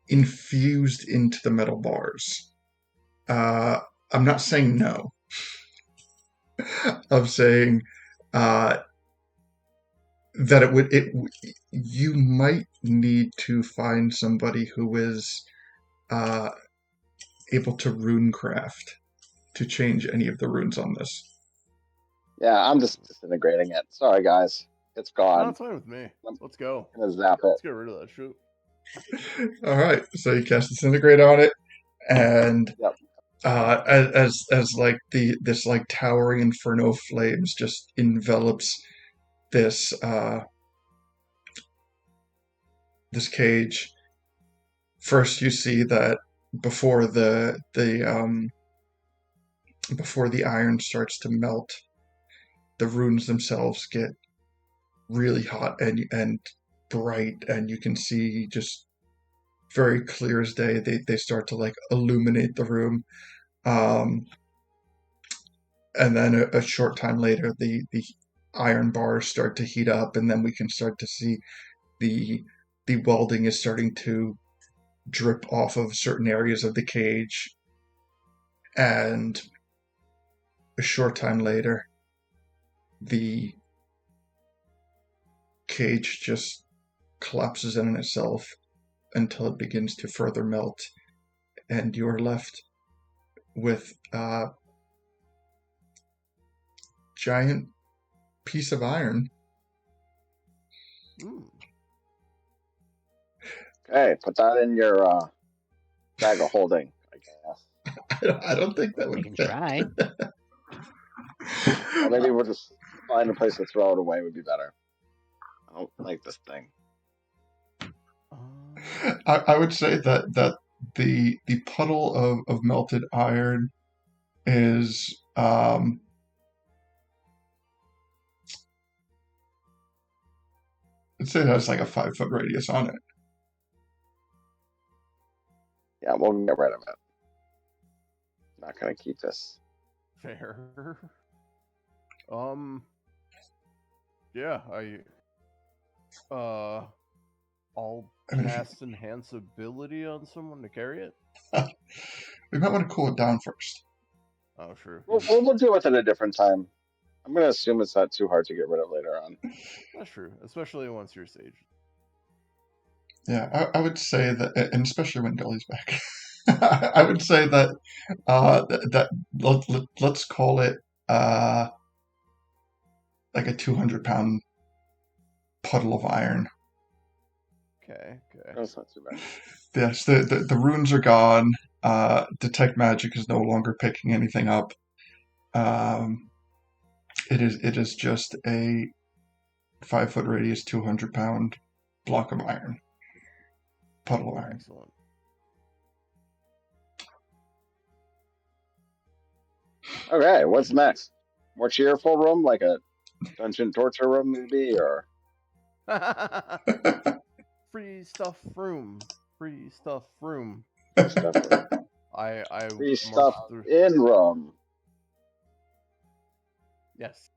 infused into the metal bars. I'm not saying no. I'm saying that you might need to find somebody who is able to runecraft to change any of the runes on this. Yeah, I'm just disintegrating it. Sorry, guys. It's No, gone. it's fine with me. I'm Let's go. gonna zap it. Let's get rid of that shit. All right, so you cast Disintegrate on it, and Yep. as like this like towering inferno flames just envelops this this cage. First, you see that before before the iron starts to melt, the runes themselves get really hot and bright, and you can see just very clear as day. They start to like illuminate the room. And then a short time later, the iron bars start to heat up, and then we can start to see the welding is starting to drip off of certain areas of the cage. And a short time later, the cage just collapses in on itself until it begins to further melt, and you're left with a giant piece of iron. Okay, put that in your bag of holding, I guess. I don't think that We would can fit. try. Or maybe we'll just find a place to throw it away would be better. I don't like this thing. I would say that the puddle of melted iron is I'd say it has like a 5-foot radius on it. Yeah, we'll get rid of it. Not gonna keep this. Fair. Yeah, I'll cast enhance ability on someone to carry it. We might want to cool it down first. Oh, sure. We'll deal with it a different time. I'm gonna assume it's not too hard to get rid of later on. That's true, especially once you're saged. Yeah, I would say that, and especially when Gully's back, I would say that let's call it like a 200-pound puddle of iron. Okay. That's not too bad. Yes, the runes are gone. Detect magic is no longer picking anything up. It is just a 5-foot radius, 200-pound block of iron. Puddle of iron. Excellent. Okay, what's next? More cheerful room, like a dungeon torture room, maybe, or Free stuff room. free stuff room. I Free stuff through... in room. Yes.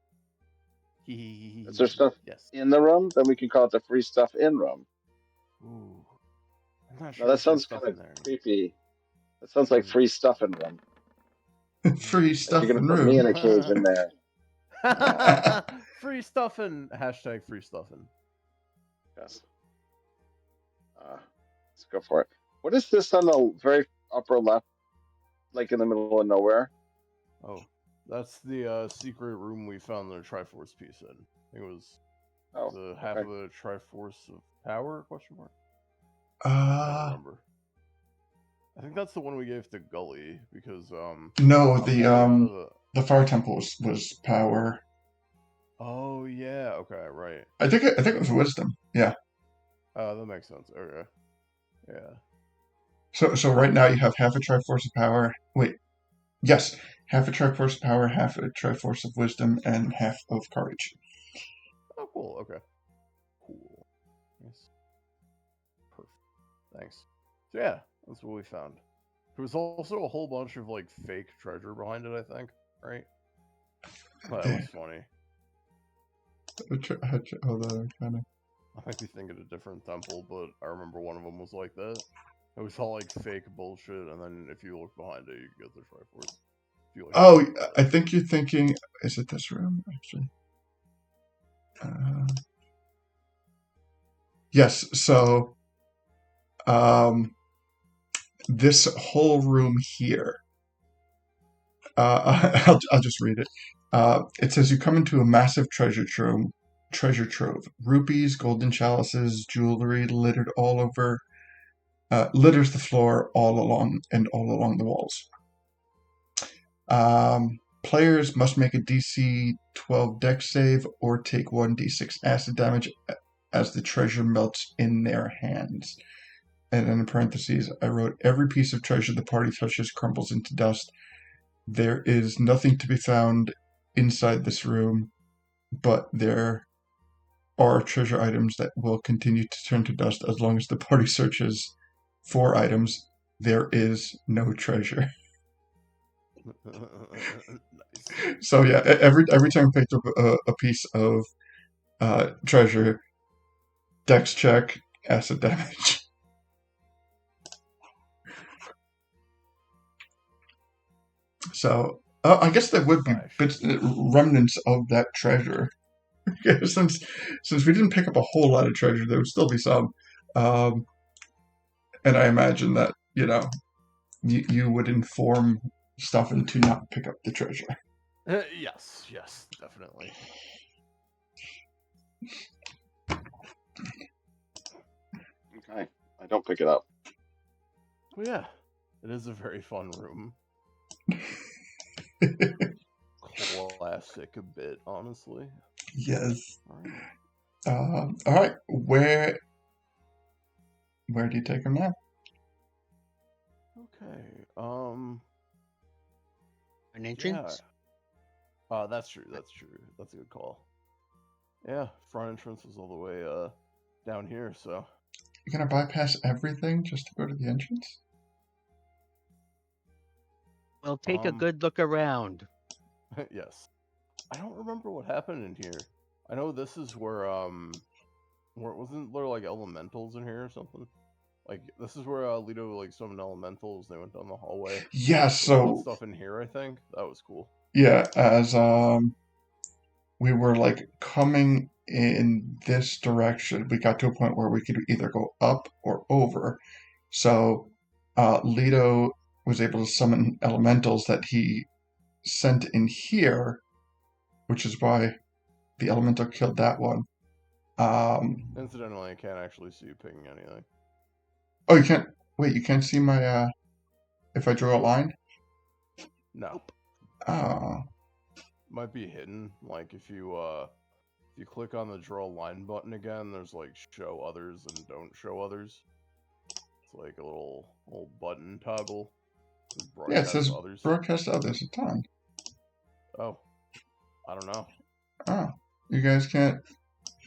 Is there stuff yes. in the room? Then we can call it the free stuff in room. Ooh. I'm not No, sure that if there's sounds stuff kind in of there. creepy. That sounds like free stuff in room. Free stuff You're gonna in put me in room. a cage in there. Free stuffing. Hashtag free stuffing. Yes. Let's go for it. What is this on the very upper left, like in the middle of nowhere? Oh, that's the secret room we found the Triforce piece in. I think it was the half of the Triforce of Power? Question mark. I don't remember. I think that's the one we gave to Gully because No, the Fire Temple was power. Oh yeah, okay, right. I think it was wisdom. Yeah. That makes sense. Okay. Yeah. So right now you have half a Triforce of Power. Wait. Yes, half a Triforce of Power, half a Triforce of Wisdom, and half of Courage. Oh, cool. Okay. Cool. Nice. Perfect. Thanks. So yeah, that's what we found. There was also a whole bunch of like fake treasure behind it, I think. Right? Well, that was funny. I might be thinking a different temple, but I remember one of them was like that. It was all like fake bullshit, and then if you look behind it, you get the Triforce. I think you're thinking. Is it this room actually? Yes. So, this whole room here. I'll just read it. It says you come into a massive treasure trove. Rupees, golden chalices, jewelry littered all over, litters the floor all along the walls. Players must make a DC 12 dex save or take 1d6 acid damage as the treasure melts in their hands. And then in parentheses, I wrote, every piece of treasure the party touches crumbles into dust. There is nothing to be found inside this room, but there are treasure items that will continue to turn to dust as long as the party searches for items. There is no treasure. Nice. So yeah, every time I picked up a piece of treasure, dex check, acid damage. So I guess there would be remnants of that treasure. since we didn't pick up a whole lot of treasure, there would still be some. And I imagine that, you would inform Stuffin to not pick up the treasure. Yes, definitely. Okay, I don't pick it up. Well, yeah, it is a very fun room. Classic a bit, honestly. Yes. All right. Where do you take him now? Okay. An entrance? Yeah. That's true. That's a good call. Yeah, front entrance is all the way down here, so. You're gonna bypass everything just to go to the entrance? Well, take a good look around. Yes. I don't remember what happened in here. I know this is where wasn't there like elementals in here or something? Like this is where Ledo like summoned elementals. They went down the hallway. Yeah. So stuff in here. I think that was cool. Yeah, as we were like coming in this direction, we got to a point where we could either go up or over. So Ledo was able to summon elementals that he sent in here, which is why the elemental killed that one. Incidentally, I can't actually see you picking anything. Oh, you can't. Wait, you can't see my. If I draw a line? No. Oh. Might be hidden. Like if you click on the draw line button again, there's like show others and don't show others. It's like a little button toggle. Yeah, it says broadcast others a ton. Oh, I don't know. Oh, you guys can't.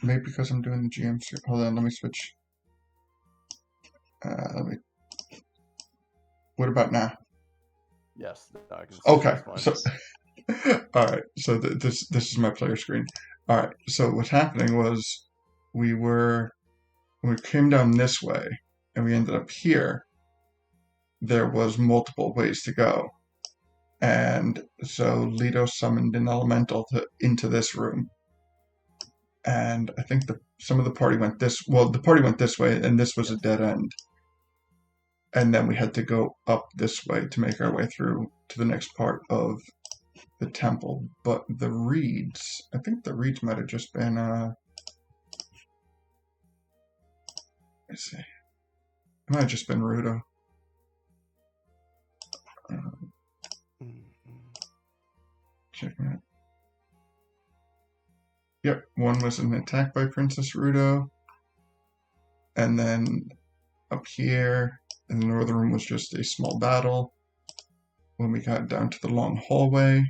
Maybe because I'm doing the GM. Hold on, let me switch. What about now? Yes, I can see. Okay, so all right. So this is my player screen. All right. So what's happening was we came down this way and we ended up here. There was multiple ways to go, and so Ledo summoned an elemental into this room, and I think some of the party went this. Well, the party went this way, and this was a dead end. And then we had to go up this way to make our way through to the next part of the temple. But the reeds, I think the reeds might have just been, let's see. It might have just been Ruto. Checking it. Yep, one was an attack by Princess Ruto. And then up here in the northern room was just a small battle. When we got down to the long hallway,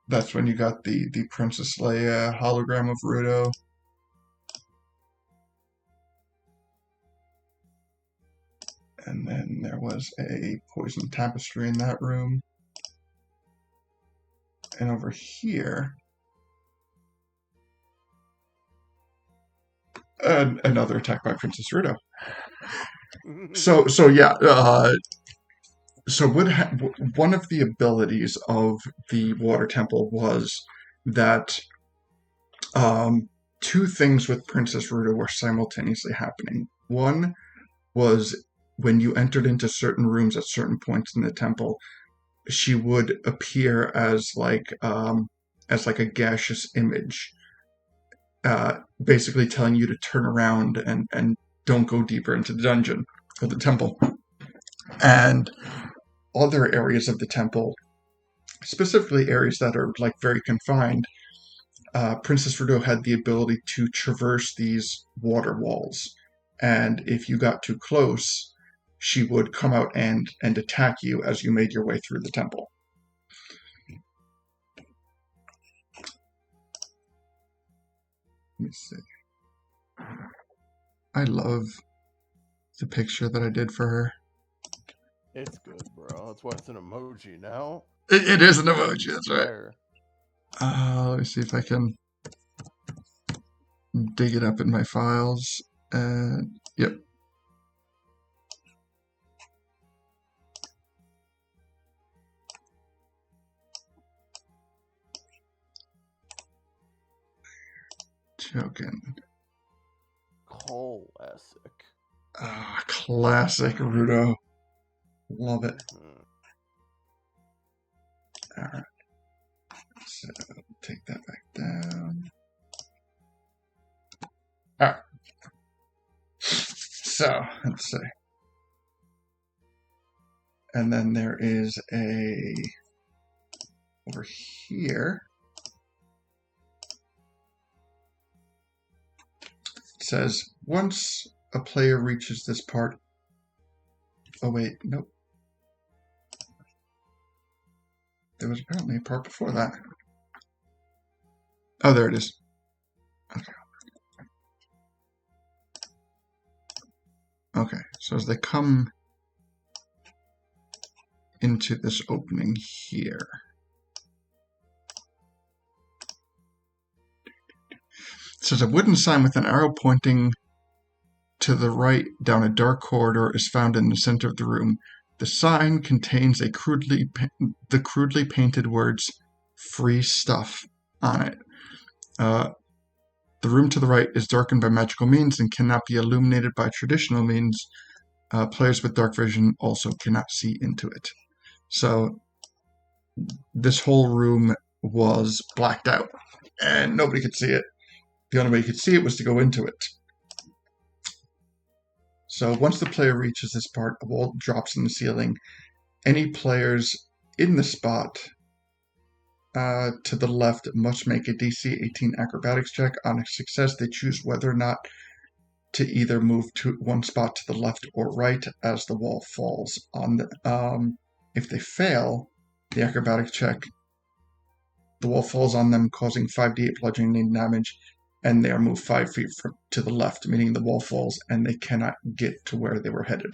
that's when you got the Princess Leia hologram of Ruto. And then there was a poison tapestry in that room. And over here, another attack by Princess Ruto. So yeah. So one of the abilities of the water temple was that two things with Princess Ruto were simultaneously happening. One was when you entered into certain rooms at certain points in the temple, she would appear as like a gaseous image, basically telling you to turn around and don't go deeper into the dungeon or the temple. And other areas of the temple, specifically areas that are like very confined, Princess Ruto had the ability to traverse these water walls, and if you got too close, she would come out and attack you as you made your way through the temple. Let me see. I love the picture that I did for her. It's good, bro. That's why it's an emoji now. It is an emoji, that's right. There. Let me see if I can dig it up in my files. Yep. Joking. Classic. Classic Ruto. Love it. Alright. So, take that back down. Alright. So, let's see. And then there is over here, it says, once a player reaches this part, oh wait, nope. There was apparently a part before that. Oh, there it is. Okay. Okay, so as they come into this opening here, it says a wooden sign with an arrow pointing to the right down a dark corridor is found in the center of the room. The sign contains the crudely painted words "free stuff" on it. The room to the right is darkened by magical means and cannot be illuminated by traditional means. Players with dark vision also cannot see into it. So this whole room was blacked out and nobody could see it. The only way you could see it was to go into it. So once the player reaches this part, a wall drops in the ceiling. Any players in the spot to the left must make a DC 18 acrobatics check. On a success, they choose whether or not to either move to one spot to the left or right as the wall falls. If they fail the acrobatics check, the wall falls on them, causing 5d8 bludgeoning damage, and they are moved 5 feet to the left, meaning the wall falls and they cannot get to where they were headed.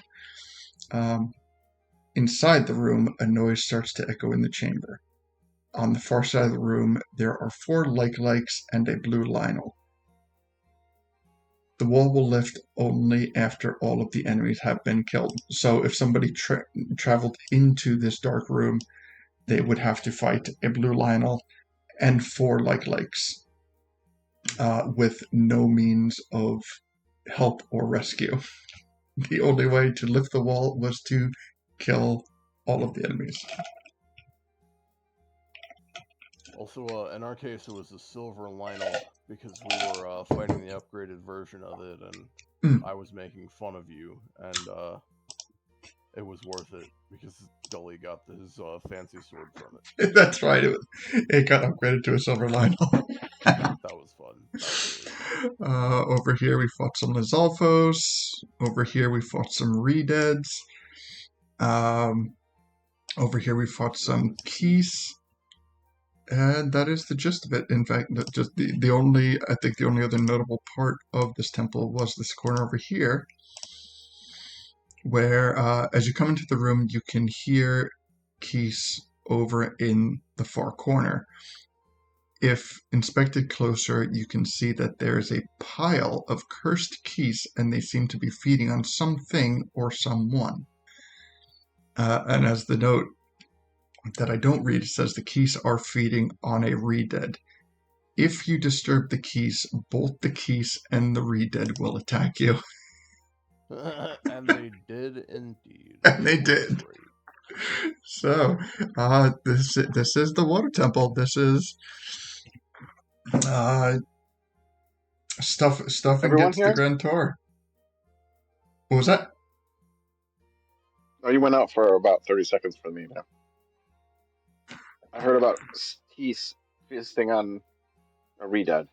Inside the room, a noise starts to echo in the chamber. On the far side of the room, there are 4 like-likes and a blue Lionel. The wall will lift only after all of the enemies have been killed. So if somebody traveled into this dark room, they would have to fight a blue Lionel and 4 like-likes. With no means of help or rescue. The only way to lift the wall was to kill all of the enemies. Also, in our case, it was a silver Lionel because we were fighting the upgraded version of it, and I was making fun of you, and it was worth it because Gully got his fancy sword from it. That's right. It got upgraded to a silver Lionel. That was fun. That was really fun. Over here we fought some Lizalfos. Over here we fought some Redeads. Over here we fought some Keys. And that is the gist of it. In fact, just the only other notable part of this temple was this corner over here, where as you come into the room, you can hear Keys over in the far corner. If inspected closer, you can see that there is a pile of cursed keys, and they seem to be feeding on something or someone. And as the note that I don't read, it says the keys are feeding on a Redead. If you disturb the keys, both the keys and the Redead will attack you. And they did indeed. And they which was did. great. So, this is the water temple. This is stuff Everyone gets the here? Grand Tour. What was that? Oh, you went out for about 30 seconds for me now. I heard about Tease feasting on a redad.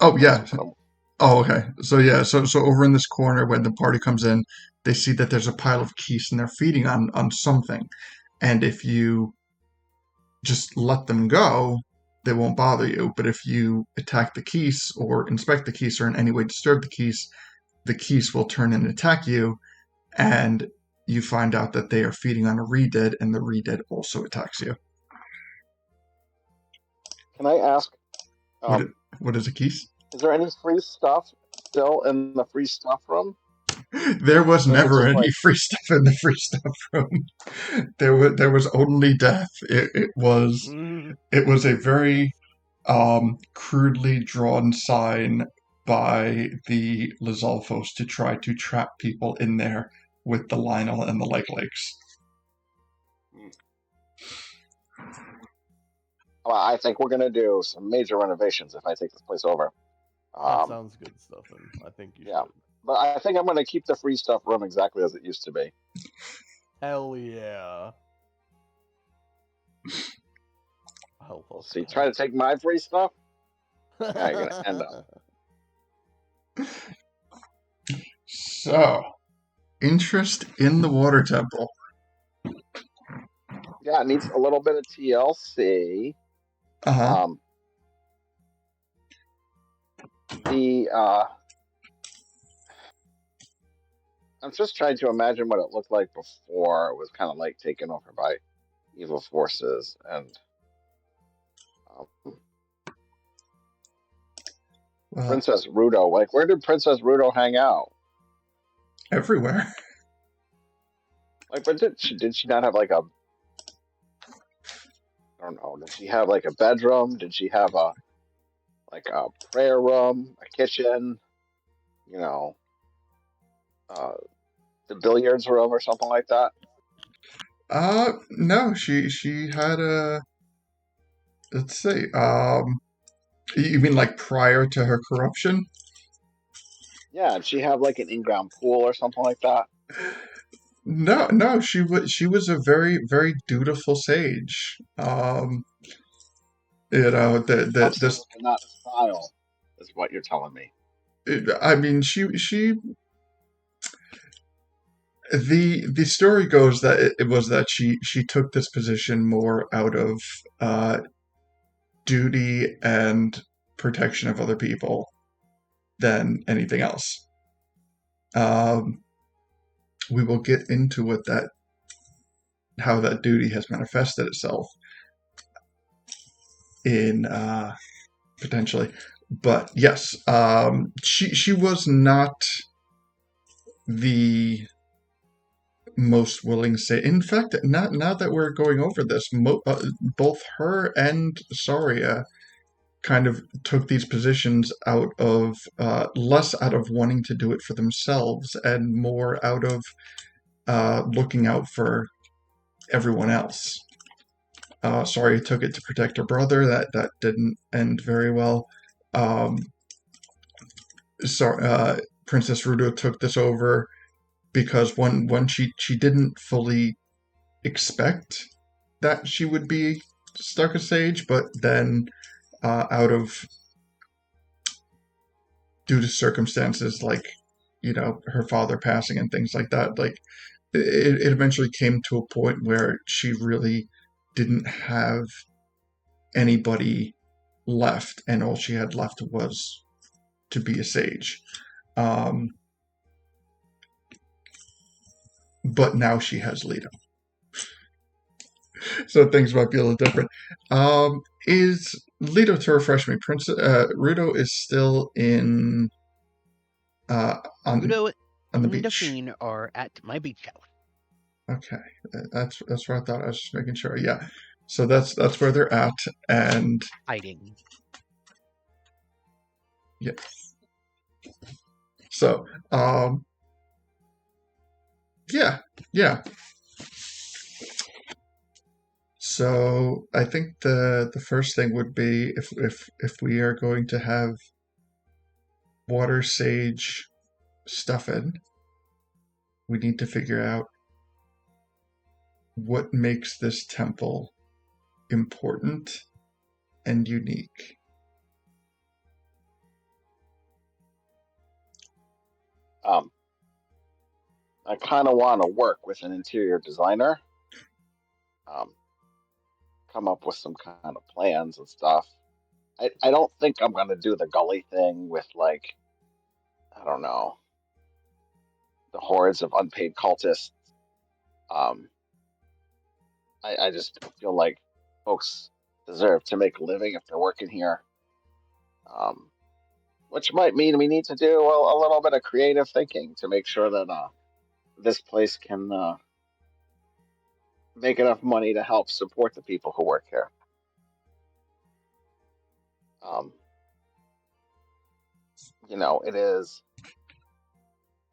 Oh yeah. That's what I'm- Oh okay. So yeah. So over in this corner when the party comes in, they see that there's a pile of keys and they're feeding on something, and if you just let them go, they won't bother you. But if you attack the keys or inspect the keys or in any way disturb the keys will turn and attack you, and you find out that they are feeding on a re-dead, and the re-dead also attacks you. Can I ask, What is a keys? is there any free stuff still in the free stuff room? There was Or is it never just any like, free stuff in the free stuff room. There was only death. It was a very crudely drawn sign by the Lizalfos to try to trap people in there with the Lionel and the Lakes. well, I think we're gonna do some major renovations if I take this place over. That sounds good, Stefan. I think you Yeah. should. But I think I'm gonna keep the free stuff room exactly as it used to be. Hell yeah. Help We'll us. see. Try to take my free stuff. How you're gonna end up. So, interest in the water temple. Yeah, it needs a little bit of TLC. Uh-huh. I'm just trying to imagine what it looked like before it was kind of like taken over by evil forces and Well, Princess Ruto. Like, where did Princess Ruto hang out? everywhere. Like, but did she not have like a, I don't know, did she have like a bedroom? Did she have a prayer room, a kitchen, you know, the billiards room or something like that? No, she had a, let's see, you mean like prior to her corruption? Yeah, did she have like an in-ground pool or something like that? No, she was a very, very dutiful sage. You know, this Substance and not style is what you're telling me. I mean, the story goes that it was that she took this position more out of duty and protection of other people than anything else. We will get into how that duty has manifested itself in potentially, but yes, she was not the most willing say. In fact, now that we're going over this, both her and Saria kind of took these positions out of less out of wanting to do it for themselves and more out of looking out for everyone else. Saria took it to protect her brother. That didn't end very well. Princess Ruto took this over because one she didn't fully expect that she would be stuck a sage, but then due to circumstances like her father passing and things like that, like it eventually came to a point where she really didn't have anybody left, and all she had left was to be a sage. But now she has Ledo. So things might be a little different. Is Ledo, to refresh me, Ruto is still in on Ruto the and beach. the Fiend are at my beach house. Okay, that's what I thought. I was just making sure. Yeah, so that's where they're at, and Hiding. yeah. So Yeah, yeah. So I think the first thing would be if we are going to have water sage stuff in, we need to figure out what makes this temple important and unique. I kind of want to work with an interior designer, um, come up with some kind of plans and stuff. I don't think I'm gonna do the gully thing with like, I don't know, the hordes of unpaid cultists. Um, I just feel like folks deserve to make a living if they're working here. Um, which might mean we need to do a little bit of creative thinking to make sure that this place can make enough money to help support the people who work here. Um, it is,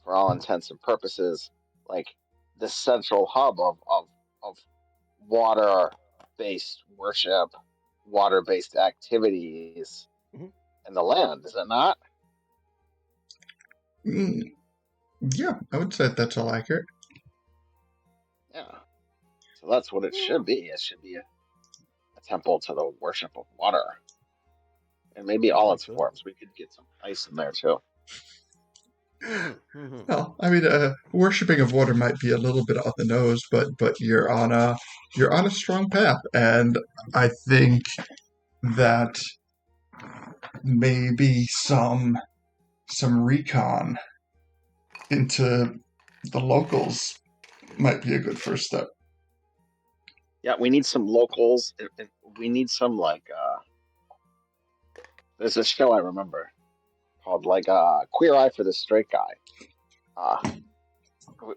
for all intents and purposes, like the central hub of water-based worship, water-based activities in the land, is it not? Yeah, I would say that's all accurate. Yeah. So that's what it should be. It should be a temple to the worship of water. And maybe all its forms. We could get some ice in there too. Well, I mean, worshipping of water might be a little bit on the nose, but you're on a strong path, and I think that maybe some recon into the locals might be a good first step. Yeah, we need some locals. We need some there's a show I remember called Queer Eye for the Straight Guy.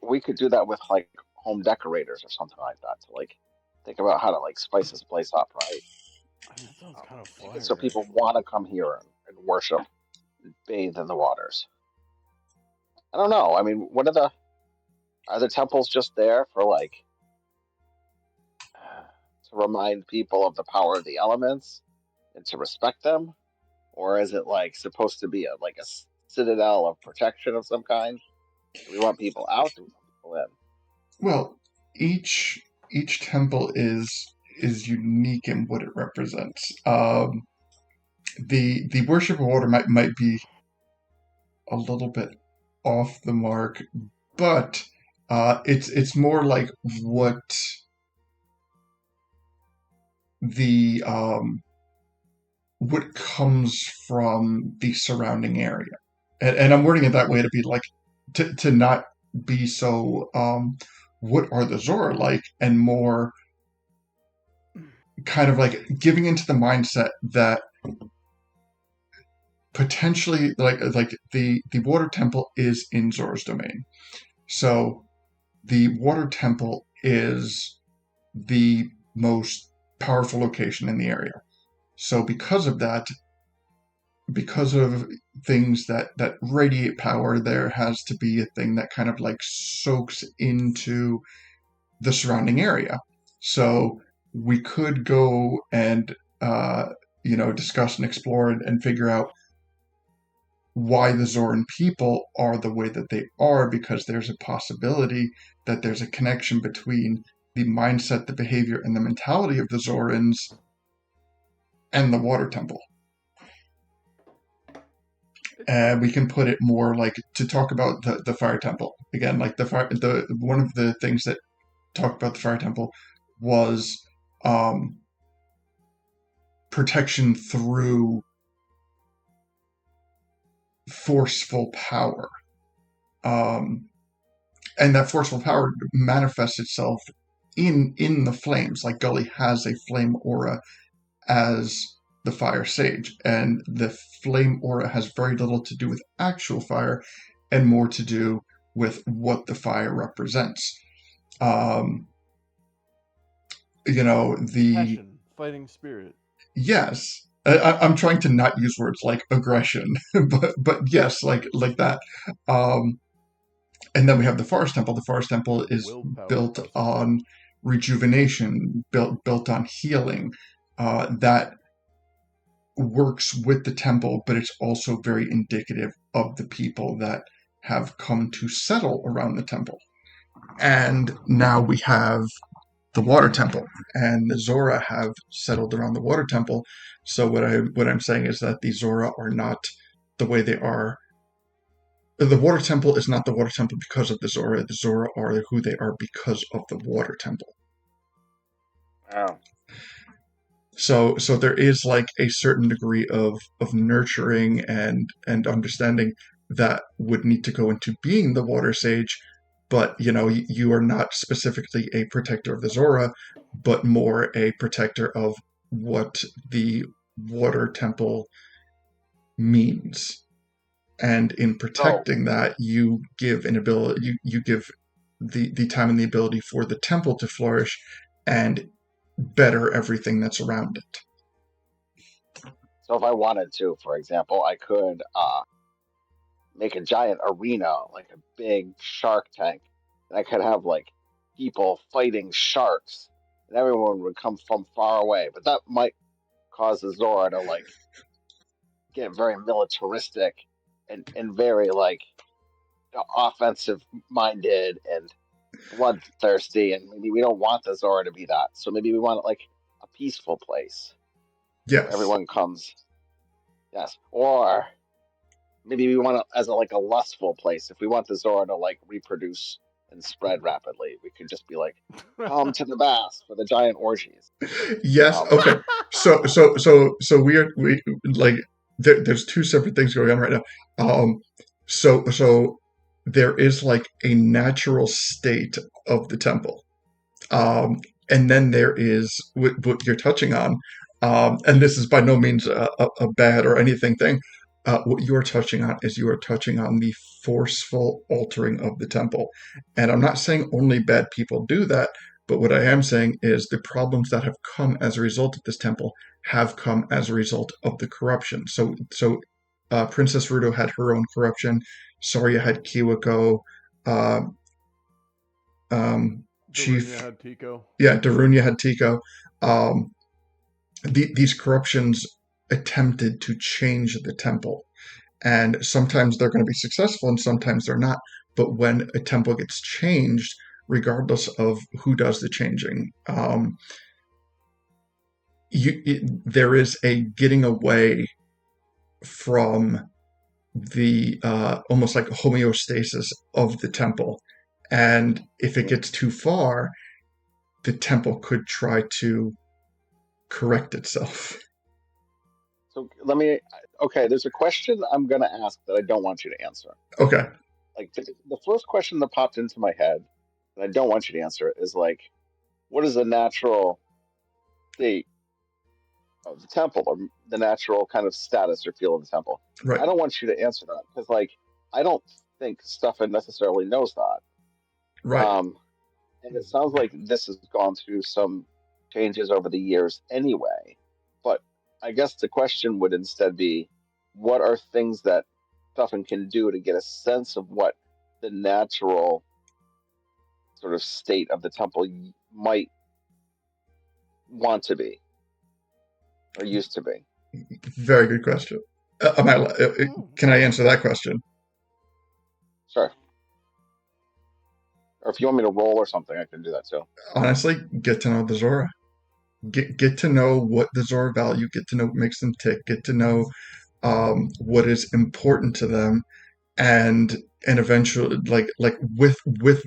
We could do that with like home decorators or something like that to like think about how to like spice this place up, right? I mean, that sounds kind of fire. So people want to come here and worship and bathe in the waters. I don't know. I mean, are the temples just there for like to remind people of the power of the elements and to respect them, or is it like supposed to be like a citadel of protection of some kind? Do we want people out? Do we want people in? Well, each temple is unique in what it represents. The worship of water might be a little bit off the mark, but it's more like what the what comes from the surrounding area, and I'm wording it that way to be like to not be so what are the Zora like, and more kind of like giving into the mindset that potentially like the water temple is in Zora's domain. So the water temple is the most powerful location in the area. So because of that, because of things that radiate power, there has to be a thing that kind of like soaks into the surrounding area. So we could go and discuss and explore and figure out why the Zoran people are the way that they are, because there's a possibility that there's a connection between the mindset, the behavior, and the mentality of the Zorans and the water temple. And we can put it more like to talk about the fire temple again. Like the one of the things that talked about the fire temple was protection through forceful power, and that forceful power manifests itself in the flames. Like Gully has a flame aura as the fire sage, and the flame aura has very little to do with actual fire and more to do with what the fire represents. The passion, fighting spirit. Yes, I'm trying to not use words like aggression, but yes, like that. And then we have the Forest Temple. The Forest Temple is Willpower built person. on rejuvenation, built on healing. That works with the temple, but it's also very indicative of the people that have come to settle around the temple. And now we have the water temple, and the Zora have settled around the water temple. So what I'm saying is that the Zora are not the way they are. The water temple is not the water temple because of the Zora. The Zora are who they are because of the water temple. Oh. So there is like a certain degree of nurturing and understanding that would need to go into being the water sage, but you are not specifically a protector of the Zora, but more a protector of what the water temple means. And in protecting that, you give an ability, you give the time and the ability for the temple to flourish and better everything that's around it. So if I wanted to, for example, I could make a giant arena, like a big shark tank, and I could have like people fighting sharks, and everyone would come from far away. But that might cause the Zora to like get very militaristic and very like offensive minded and bloodthirsty, and maybe we don't want the Zora to be that. So maybe we want like a peaceful place where Yes. everyone comes. Yes, or maybe we want it as like a lustful place. If we want the Zora to like reproduce and spread rapidly, we could just be like, come to the baths for the giant orgies. Yes. Okay. So we like there's two separate things going on right now. So there is like a natural state of the temple, and then there is what you're touching on, and this is by no means a bad or anything thing. What you are touching on is you are touching on the forceful altering of the temple. And I'm not saying only bad people do that, but what I am saying is the problems that have come as a result of this temple have come as a result of the corruption. So Princess Ruto had her own corruption. Soria had Kiwako. Uh, Chief. Darunia had Tico. Yeah, Darunia had Tico. These corruptions attempted to change the temple. And sometimes they're going to be successful and sometimes they're not. But when a temple gets changed, regardless of who does the changing, there is a getting away from the almost like homeostasis of the temple. And if it gets too far, the temple could try to correct itself. So okay, there's a question I'm going to ask that I don't want you to answer. Okay. Like the first question that popped into my head that I don't want you to answer is like, what is the natural state of the temple or the natural kind of status or feel of the temple? Right. I don't want you to answer that because like, I don't think Stefan necessarily knows that. Right. And it sounds like this has gone through some changes over the years anyway. But I guess the question would instead be, what are things that Stefan can do to get a sense of what the natural sort of state of the temple might want to be or used to be? Very good question. Can I answer that question? Sure. Or if you want me to roll or something, I can do that too. Honestly, get to know the Zora. Get to know what the Zora value, get to know what makes them tick, get to know what is important to them, and eventually like with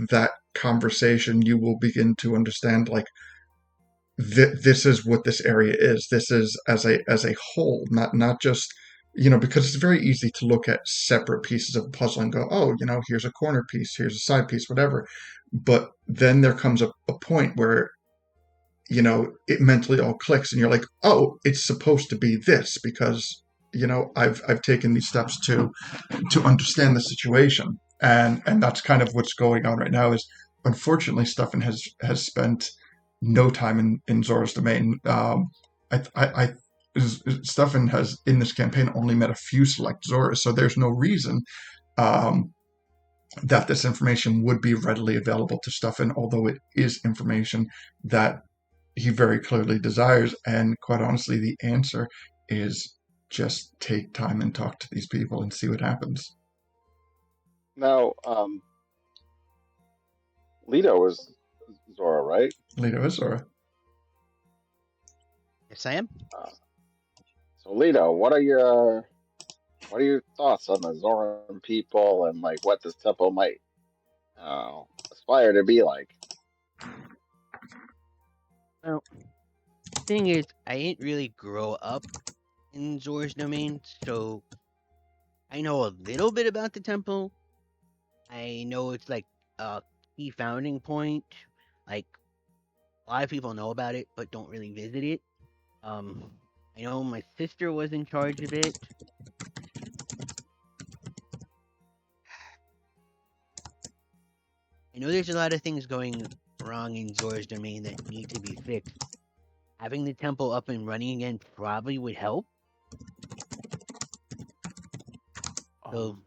that conversation you will begin to understand like this is what this area is. This is as a whole, not just because it's very easy to look at separate pieces of the puzzle and go, oh, here's a corner piece, here's a side piece, whatever. But then there comes a point where it mentally all clicks and you're like, oh, it's supposed to be this because I've taken these steps to understand the situation, and that's kind of what's going on right now. Is unfortunately Stefan has spent no time in Zora's domain. Stefan has in this campaign only met a few select Zoras, so there's no reason that this information would be readily available to Stuffin, although it is information that he very clearly desires. And quite honestly, the answer is just take time and talk to these people and see what happens. Now, Ledo is Zora, right? Ledo is Zora. Yes, I am. So Ledo, what are your thoughts on the Zoran people and like what this temple might aspire to be like? Well, thing is, I didn't really grow up in Zora's domain, so I know a little bit about the temple. I know it's like a key founding point. Like a lot of people know about it, but don't really visit it. I know my sister was in charge of it. I know there's a lot of things going wrong in Zora's domain that need to be fixed. Having the temple up and running again probably would help. So,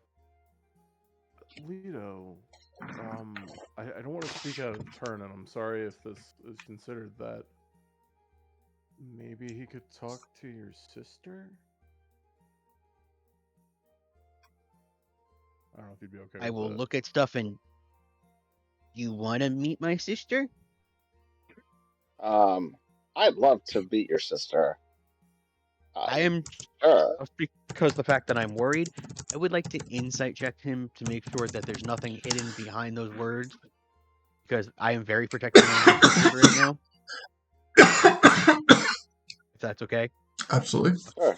Ledo, I don't want to speak out of turn, and I'm sorry if this is considered that. Maybe he could talk to your sister? I don't know if you'd be okay I with will that. look at stuff and you want to meet my sister? I'd love to meet your sister. I am Sure. Just because the fact that I'm worried, I would like to insight check him to make sure that there's nothing hidden behind those words. Because I am very protective of my sister right now. If that's okay. Absolutely. Sure.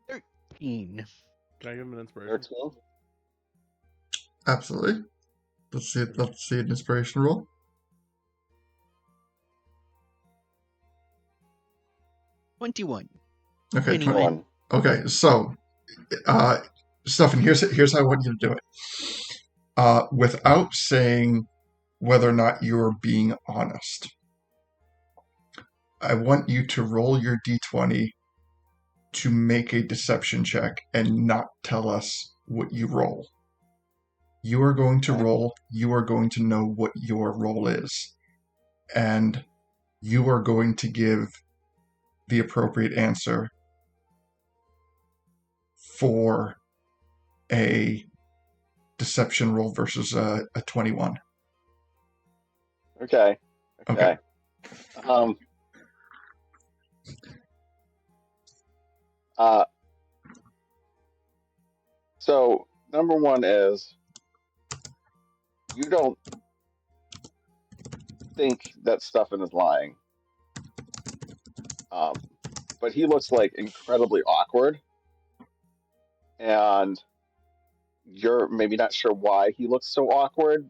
13. Can I give him an inspiration? 13? Absolutely. Let's see an inspiration roll. $21. Okay, Anyway. 21. Okay, so Stuffin, here's how I want you to do it. Without saying whether or not you're being honest, I want you to roll your d20 to make a deception check and not tell us what you roll. You are going to roll, you are going to know what your roll is, and you are going to give the appropriate answer for a deception roll versus a 21. Okay. Okay. So number one is you don't think that Stuffin is lying. But he looks like incredibly awkward. And you're maybe not sure why he looks so awkward,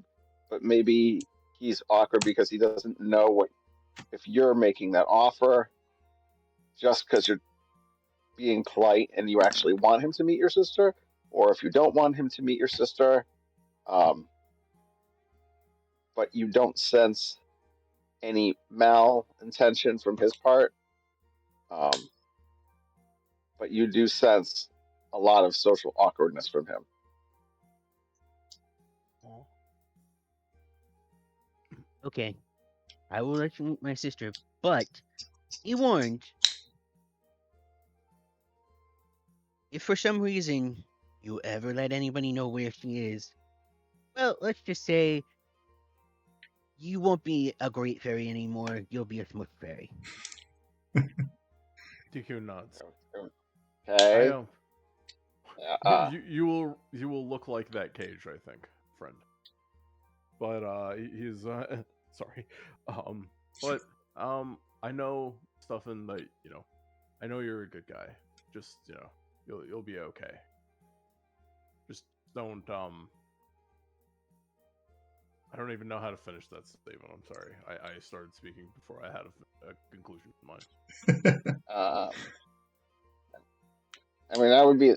but maybe he's awkward because he doesn't know what if you're making that offer just because you're being polite and you actually want him to meet your sister, or if you don't want him to meet your sister, but you don't sense any malintention from his part, but you do sense a lot of social awkwardness from him. Okay. I will let you meet my sister, but be warned. If for some reason you ever let anybody know where she is, well, let's just say you won't be a great fairy anymore. You'll be a smush fairy. DQ nods. Okay. You will look like that cage, I think, friend. But he's sorry. But I know Stuffin that I know you're a good guy. Just you'll be okay. Just don't I don't even know how to finish that statement. I'm sorry. I started speaking before I had a conclusion in mind. I mean,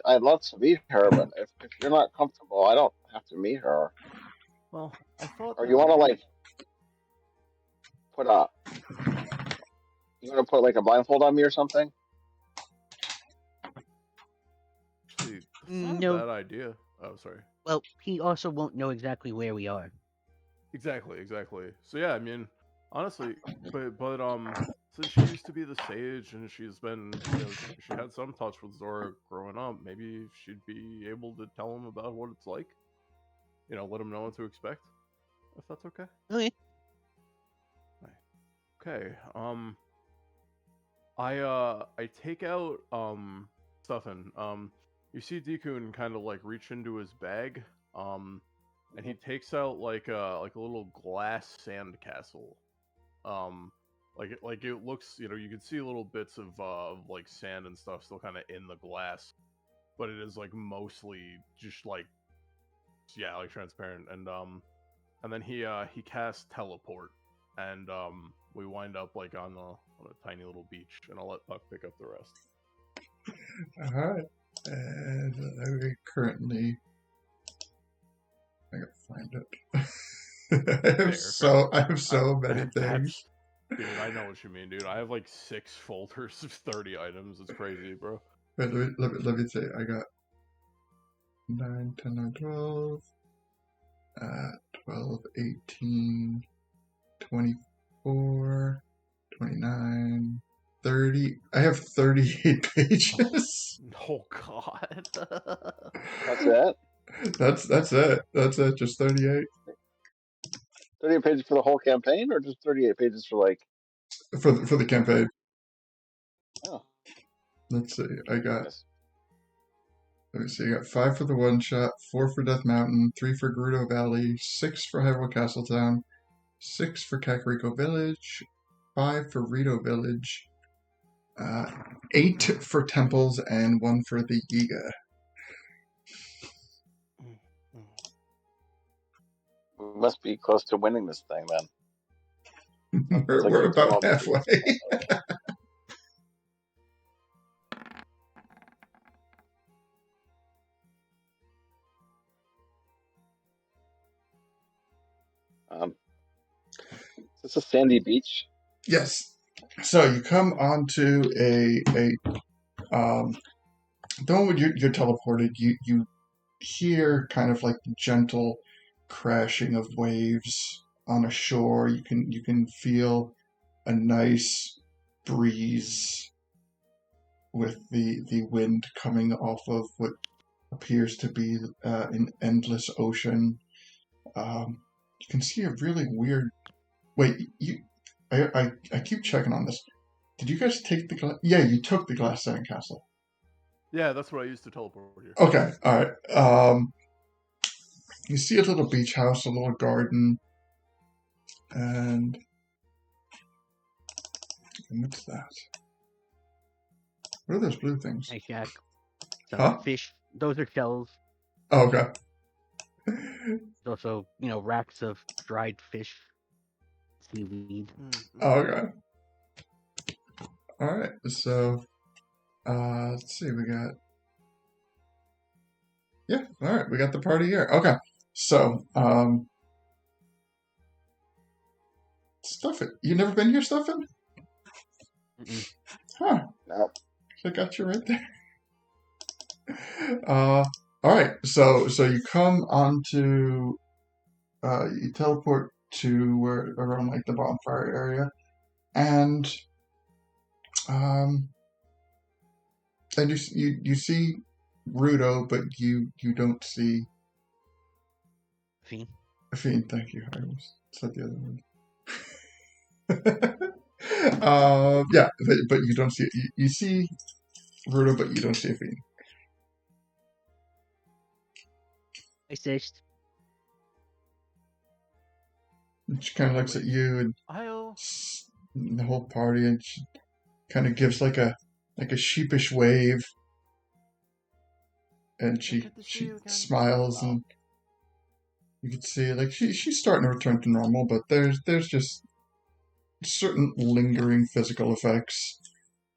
I'd love to meet her, but if you're not comfortable, I don't have to meet her. Well, I thought. Or you want to like you want to put like a blindfold on me or something? Actually, the It's not No. a bad idea. Oh, sorry. Well, he also won't know exactly where we are. Exactly. So yeah, I mean, honestly, but since she used to be the sage and she's been, she had some touch with Zora growing up, maybe she'd be able to tell him about what it's like. Let him know what to expect, if that's okay. Okay. Okay. I take out Stuffin. You see Deku kind of like reach into his bag. And he takes out like a little glass sand castle. Like it looks, you can see little bits of like sand and stuff still kind of in the glass, but it is like mostly just like like transparent. And then he casts teleport, and we wind up like on a tiny little beach, and I'll let Puck pick up the rest. All right, and I currently. I gotta find it. I have so many things. Dude, I know what you mean, dude. I have like 6 folders of 30 items. It's crazy, bro. Wait, let me see. I got 9, 10, 9, 12, 12, 18, 24, 29, 30. I have 38 pages. Oh, God. That's it? That's it. That's it. Just 38. 38 pages for the whole campaign, or just 38 pages for like... For the campaign. Oh. Let's see. I got... Yes. Let me see. I got 5 for the one-shot, 4 for Death Mountain, 3 for Gerudo Valley, 6 for Hyrule Castletown, 6 for Kakariko Village, 5 for Rito Village, 8 for Temples, and 1 for the Giga. We must be close to winning this thing, then. We're about halfway. Is this a sandy beach? Yes. So you come onto the moment you're teleported, you hear kind of like the gentle crashing of waves on a shore. You can feel a nice breeze with the wind coming off of what appears to be an endless ocean. You can see a really weird. Wait, I keep checking on this. Did you guys take the glass? Yeah, you took the glass sandcastle. Yeah, that's what I used to teleport here. Okay, all right. You see a little beach house, a little garden, and what's that? What are those blue things? Hey, Jack. Some Huh? fish. Those are shells. Oh, okay. Also, racks of dried fish, seaweed. Oh, okay. All right. So, let's see. We got. Yeah. All right. We got the party here. Okay. So, Stuffin. You never been here, Stuffin? Mm-mm. Huh. No. I got you right there. All right. So you come onto. You teleport to where around like the bonfire area, and you see Ruto, but you don't see Fiend. Fiend. Thank you. I almost said the other one. Yeah, but you don't see it. You see Ruto, but you don't see a Fiend. I assist. And she kind of looks at you and the whole party, and she kind of gives like a sheepish wave, and she smiles, and you can see like she's starting to return to normal, but there's just certain lingering physical effects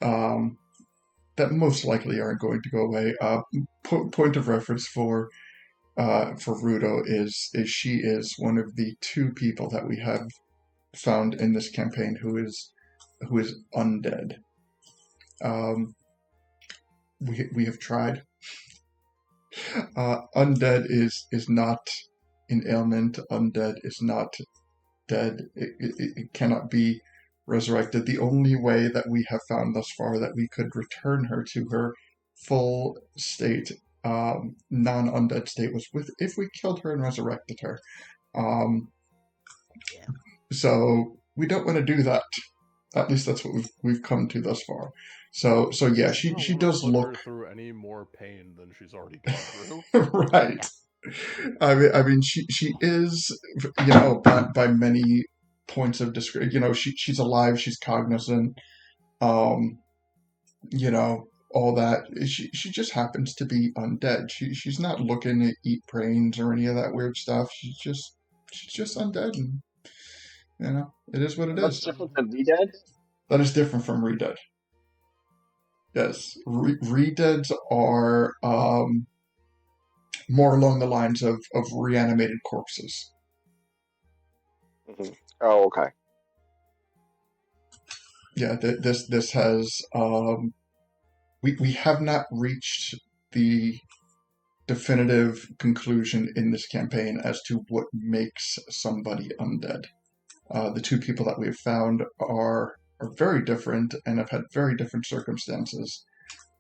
that most likely aren't going to go away. Point of reference for Ruto is she is one of the 2 people that we have found in this campaign who is undead. We have tried. Undead is not an ailment. Undead is not dead. It cannot be resurrected. The only way that we have found thus far that we could return her to her full state, non-undead state, was if we killed her and resurrected her. Yeah. So we don't want to do that. At least that's what we've come to thus far. So yeah, she I don't wanna does put look her through any more pain than she's already gone through. right. I mean, she is, by many points of description, she's alive, she's cognizant, um, all that. She just happens to be undead. She's not looking to eat brains or any of that weird stuff. She's just undead, and it is what it And that's is. different than me dead. That is different from Redead. Yes, Redeads are more along the lines of reanimated corpses. Mm-hmm. Oh, okay. Yeah, this has we have not reached the definitive conclusion in this campaign as to what makes somebody undead. The two people that we've found are very different and have had very different circumstances.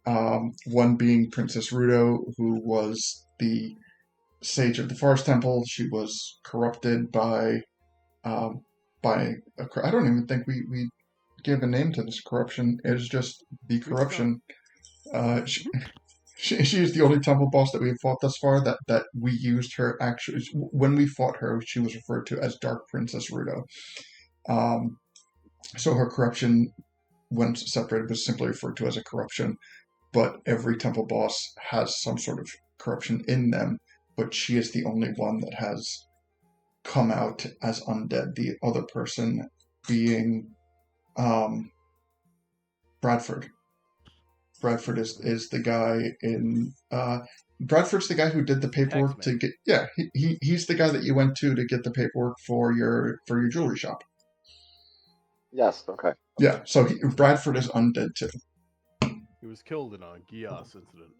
One being Princess Ruto, who was the sage of the Forest Temple. She was corrupted by I don't even think we give a name to this corruption. It is just the corruption. She is the only temple boss that we've fought thus far that we used her actually. When we fought her, she was referred to as Dark Princess Ruto. So her corruption, when separated, was simply referred to as a corruption. But every temple boss has some sort of corruption in them. But she is the only one that has come out as undead. The other person being Bradford. Bradford is the guy in Bradford's the guy who did the paperwork to get he's the guy that you went to get the paperwork for your jewelry shop. Yes. Okay. Yeah, so Bradford is undead too. He was killed in a Gios incident.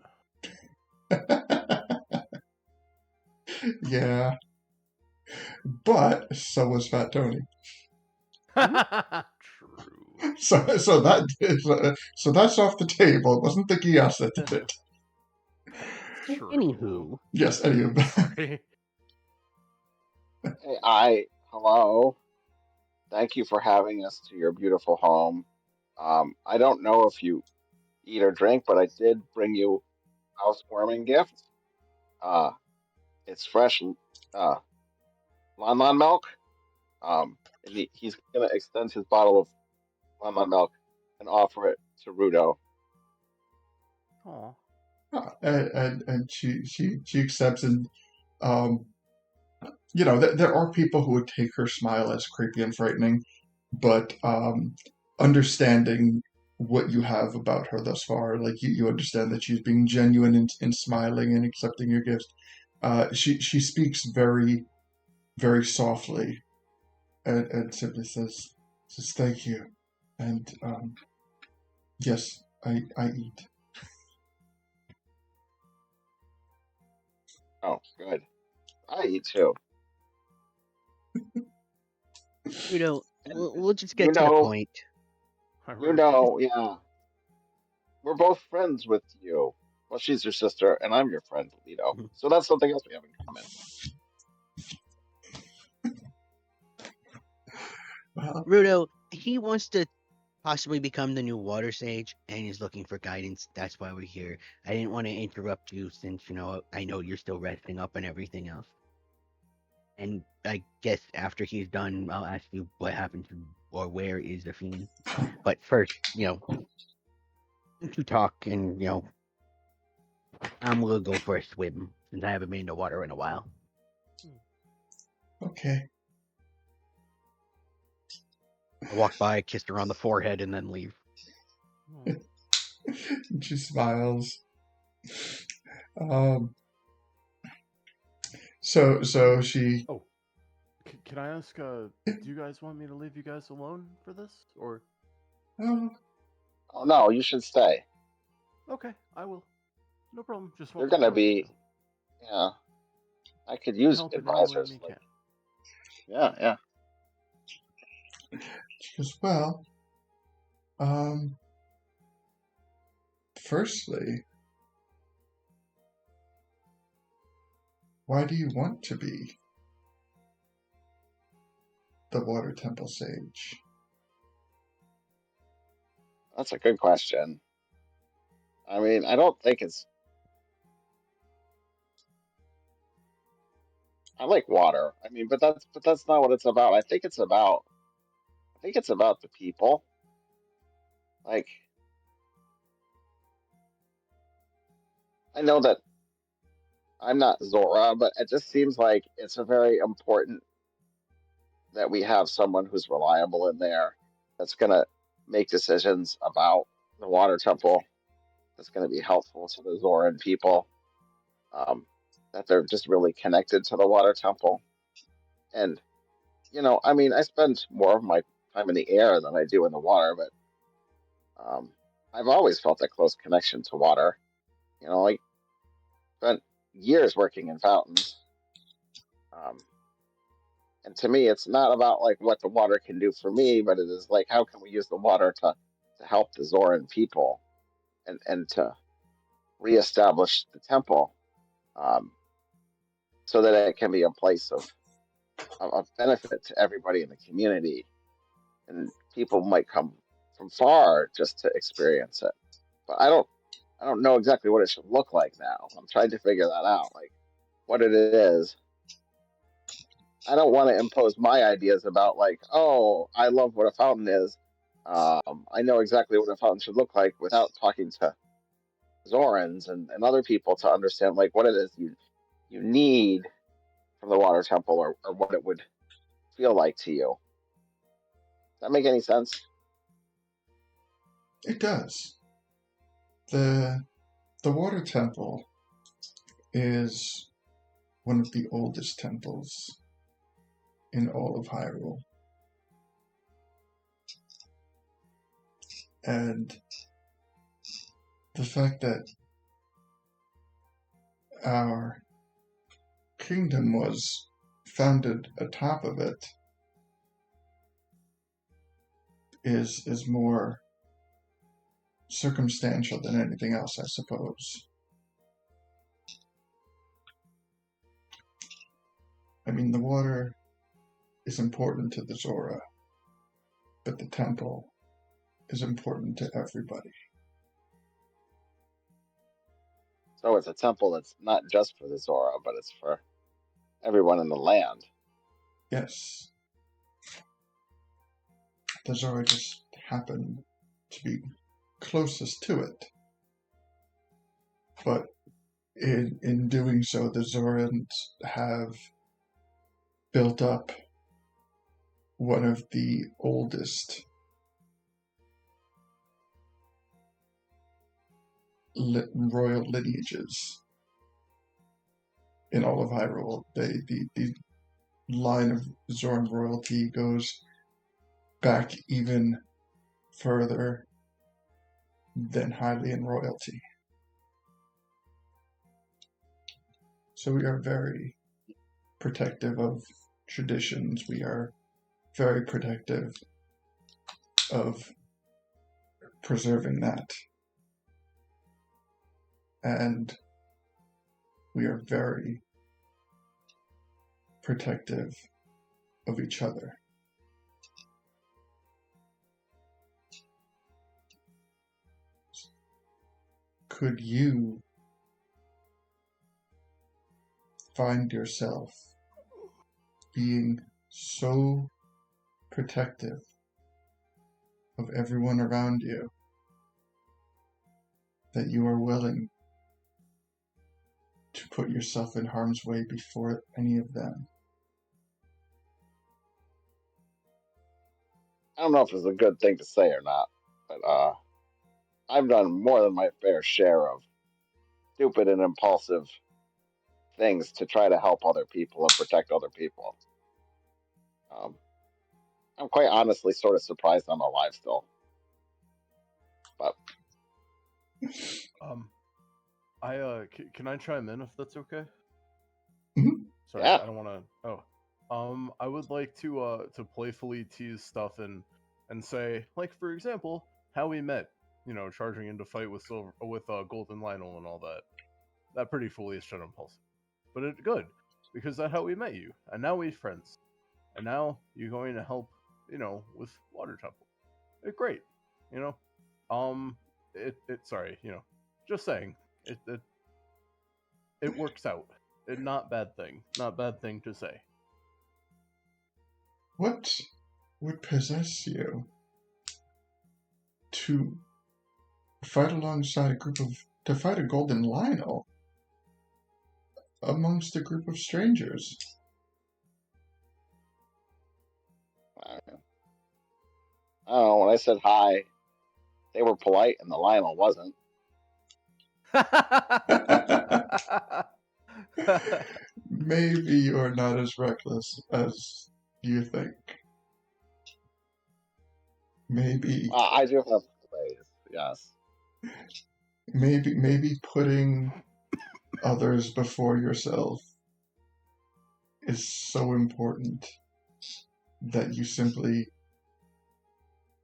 Yeah, but so was Fat Tony. True. So that's off the table. It wasn't the Gios that did it. True. Anywho, Yes, anyway. Sorry. Hey, hello. Thank you for having us to your beautiful home. I don't know if you eat or drink, but I did bring you a housewarming gift. It's fresh Lon milk. And he's gonna extend his bottle of Lon milk and offer it to Ruto. Aw. And she accepts, and there are people who would take her smile as creepy and frightening, but understanding what you have about her thus far, like you understand that she's being genuine in smiling and accepting your gift. She speaks very, very softly, and simply says thank you, and yes, I eat. Oh, good. I eat too. we'll just get to the point. Yeah. We're both friends with you. Well, she's your sister, and I'm your friend, Ledo. So that's something else we have in common. Ruto, he wants to possibly become the new water sage, and he's looking for guidance. That's why we're here. I didn't want to interrupt you since, I know you're still resting up and everything else. And I guess after he's done, I'll ask you what happened to, or where is the fiend. But first, to talk, and, I'm gonna go for a swim since I haven't been in the water in a while. Okay. I walk by, kissed her on the forehead, and then leave. She smiles. So she. Oh, can I ask? Do you guys want me to leave you guys alone for this, or? Oh no, you should stay. Okay, I will. No problem. Just You're gonna be Yeah, I could use Help in any way advisors. we Like, can. yeah. As well, firstly, why do you want to be the Water Temple Sage? That's a good question. I mean, I don't think it's. I like water. I mean, but that's not what it's about. I think it's about the people. Like, I know that I'm not Zora, but it just seems like it's a very important that we have someone who's reliable in there that's gonna make decisions about the water temple. That's gonna be helpful to the Zoran people. Um, that they're just really connected to the water temple. And I mean, I spend more of my time in the air than I do in the water, but I've always felt a close connection to water. Like spent years working in fountains. Um, and to me, it's not about like what the water can do for me, but it is like how can we use the water to help the Zoran people and to reestablish the temple, um, so that it can be a place of benefit to everybody in the community, and people might come from far just to experience it. But I don't know exactly what it should look like now. I'm trying to figure that out, like what it is. I don't want to impose my ideas about like, oh, I love what a fountain is. I know exactly what a fountain should look like without talking to Zorans and other people to understand like what it is you need from the water temple, or what it would feel like to you. Does that make any sense? It does. The Water Temple is one of the oldest temples in all of Hyrule. And the fact that our kingdom was founded atop of it is more circumstantial than anything else, I suppose. I mean, the water is important to the Zora, but the temple is important to everybody. So it's a temple that's not just for the Zora, but it's for everyone in the land. Yes. The Zora just happened to be closest to it. But in doing so, the Zorans have built up one of the oldest royal lineages in all of Hyrule. The line of Zoran royalty goes back even further than Hylian royalty. So we are very protective of traditions. We are very protective of preserving that. And we are very protective of each other. Could you find yourself being so protective of everyone around you that you are willing to put yourself in harm's way before any of them? I don't know if it's a good thing to say or not, but I've done more than my fair share of stupid and impulsive things to try to help other people and protect other people. Um, I'm quite honestly sort of surprised I'm alive still. But Can I chime in if that's okay? Sorry, Yeah. I don't want to. I would like to playfully tease stuff and say, like, for example, how we met. You know, charging into fight with Golden Lionel and all that. That pretty foolish and impulsive, but it good because that's how we met you, and now we're friends, and now you're going to help, you know, with Water Temple. Great, you know. Sorry, you know, just saying it works out. Not bad thing. Not bad thing to say. What would possess you to fight alongside to fight a Golden Lionel amongst a group of strangers? I don't know. When I said hi, they were polite, and the Lionel wasn't. Maybe you're not as reckless as you think. Maybe I do have ways. Yes. maybe putting others before yourself is so important that you simply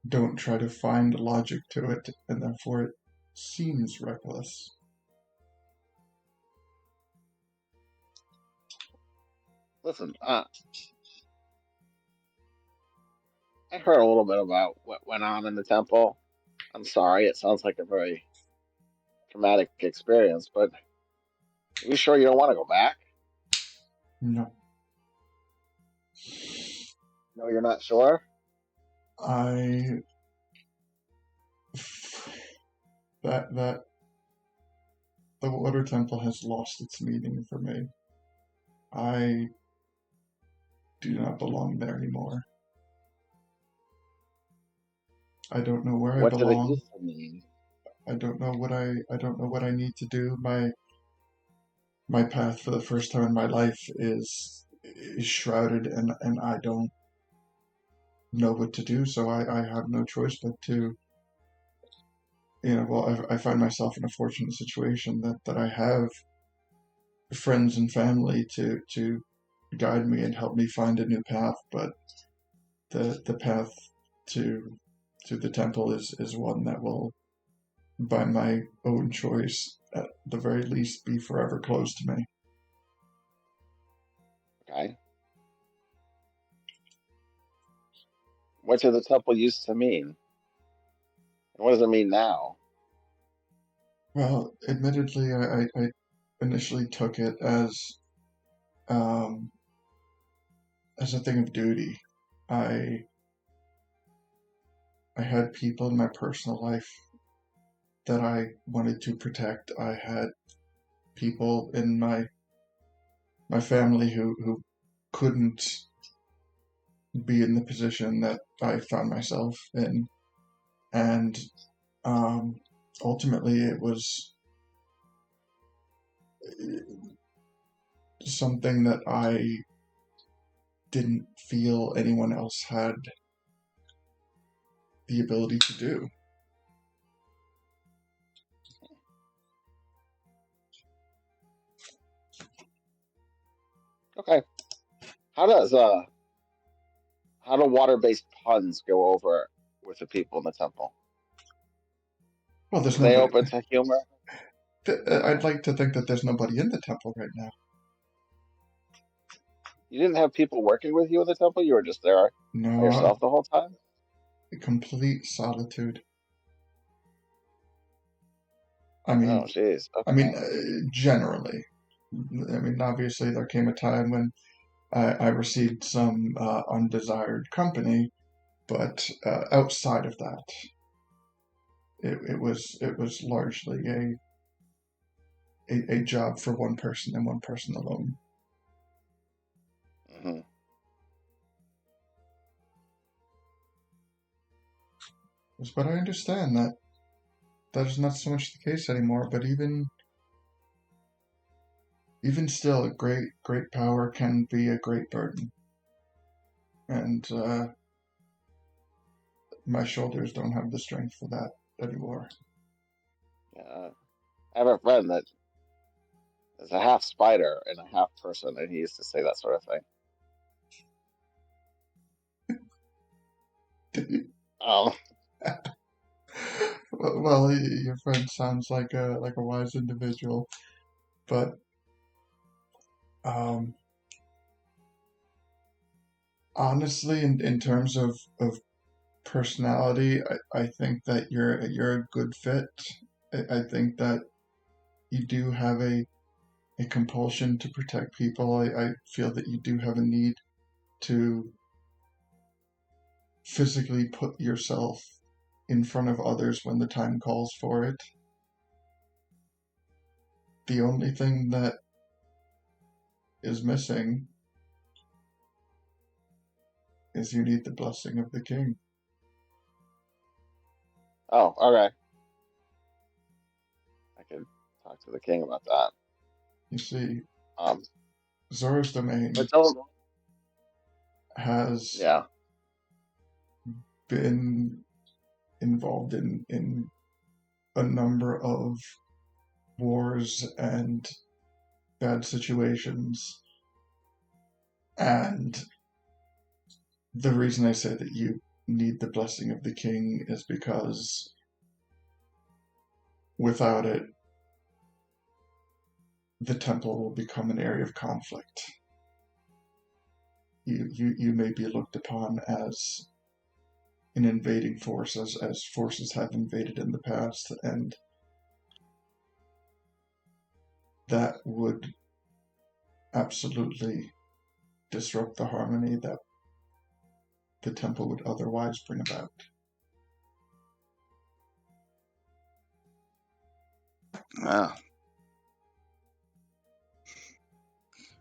don't try to find logic to it, and therefore it seems reckless. Listen, I heard a little bit about what went on in the temple. I'm sorry, it sounds like a very traumatic experience, but are you sure you don't want to go back? No. No, you're not sure? That the Water Temple has lost its meaning for me. I do not belong there anymore. I don't know where I What did it belong. used to mean? I don't know what I need to do. My path for the first time in my life is shrouded, and I don't know what to do, so I have no choice but to, I find myself in a fortunate situation that I have friends and family to guide me and help me find a new path, but the path to the temple is one that will, by my own choice, at the very least, be forever closed to me. Okay. What did the temple used to mean? And what does it mean now? Well, admittedly, I initially took it um, as a thing of duty. I had people in my personal life that I wanted to protect. I had people in my family who couldn't be in the position that I found myself in, and ultimately it was something that I didn't feel anyone else had the ability to do. Okay. How do water-based puns go over with the people in the temple? Well, there's Are they nobody. open to humor? I'd like to think that there's nobody in the temple right now. You didn't have people working with you in the temple? You were just there by No, yourself the whole time? complete solitude. I Oh, mean, jeez. Okay. Generally. I mean, obviously, there came a time when I received some undesired company, but outside of that, it was largely a job for one person and one person alone. Mm-hmm. But I understand that is not so much the case anymore. But even still, a great power can be a great burden, and my shoulders don't have the strength for that anymore. Yeah. I have a friend that There's a half spider and a half person, and he used to say that sort of thing. Well, your friend sounds like a wise individual, but honestly, in terms of personality, I think that you're a good fit. I think that you do have a compulsion to protect people. I feel that you do have a need to physically put yourself in front of others when the time calls for it. The only thing that is missing is you need the blessing of the king. Oh, okay. I could talk to the king about that. You see, Um, Zora's Domain but don't. has Yeah. been involved in a number of wars and bad situations. And the reason I say that you need the blessing of the king is because without it, the temple will become an area of conflict. You may be looked upon as an invading force, as forces have invaded in the past, and that would absolutely disrupt the harmony that the temple would otherwise bring about. Ah.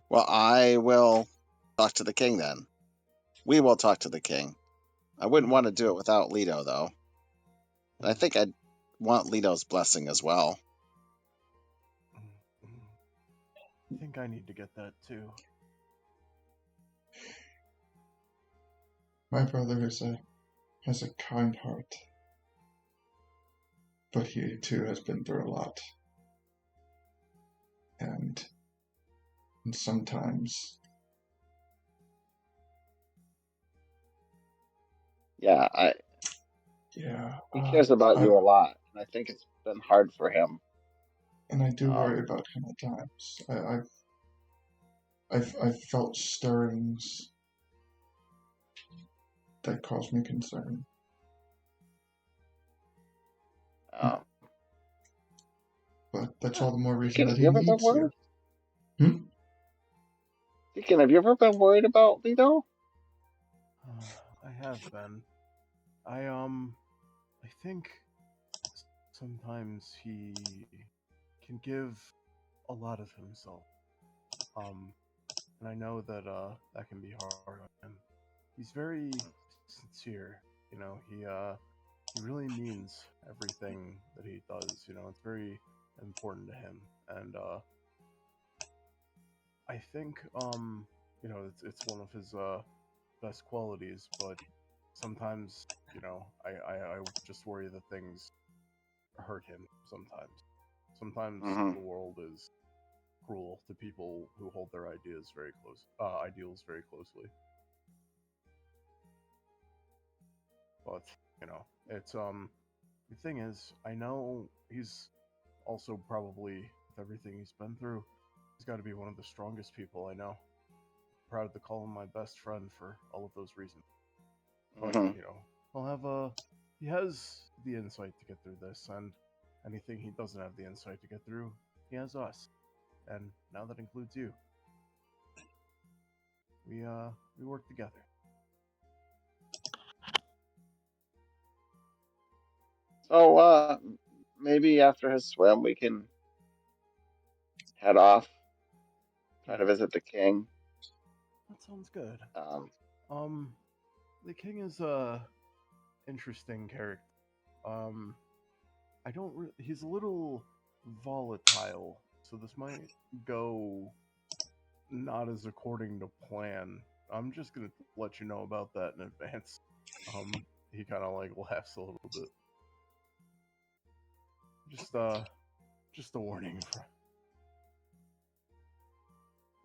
Well, I will talk to the king then. We will talk to the king. I wouldn't want to do it without Ledo, though. I think I'd want Ledo's blessing as well. I think I need to get that too. My brother has a kind heart, but he too has been through a lot. And sometimes Yeah, he cares about you a lot, and I think it's been hard for him. And I do worry about him at times. I've felt stirrings that cause me concern. But that's all the more reason that he needs you. Deacon, have you ever been worried about Ledo? I have been. I think sometimes he can give a lot of himself. And I know that that can be hard on him. He's very sincere, you know. He really means everything that he does. You know, it's very important to him, and I think you know, it's one of his best qualities. But sometimes, you know, I just worry that things hurt him. Sometimes the world is cruel to people who hold their ideals very closely. But you know, it's the thing is, I know he's also probably, with everything he's been through, he's got to be one of the strongest people I know. Proud to call him my best friend for all of those reasons. But you know, he has the insight to get through this, and anything he doesn't have the insight to get through, he has us, and now that includes you. We work together. So, maybe after his swim, we can head off, try to visit the king. That sounds good. The king is a interesting character. I don't. He's a little volatile, so this might go not as according to plan. I'm just gonna let you know about that in advance. He kind of like laughs a little bit. Just a warning.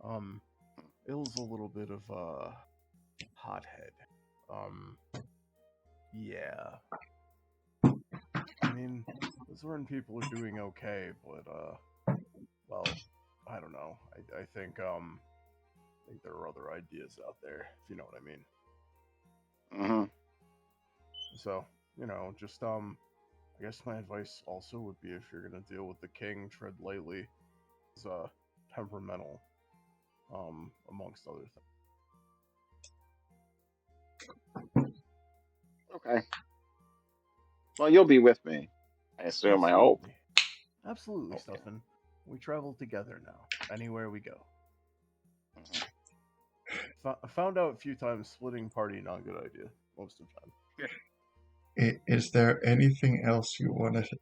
Ill's a little bit of a hothead. Yeah. I mean, this when people are doing okay, but well, I don't know. I think there are other ideas out there, if you know what I mean. Mm-hmm. So, just I guess my advice also would be if you're gonna deal with the king, tread lightly. He's temperamental, amongst other things. Okay. Well, you'll be with me, I assume. I hope. Absolutely, Okay. Stefan. We travel together now, anywhere we go. I found out a few times splitting party not a good idea most of the time. Is there anything else you want to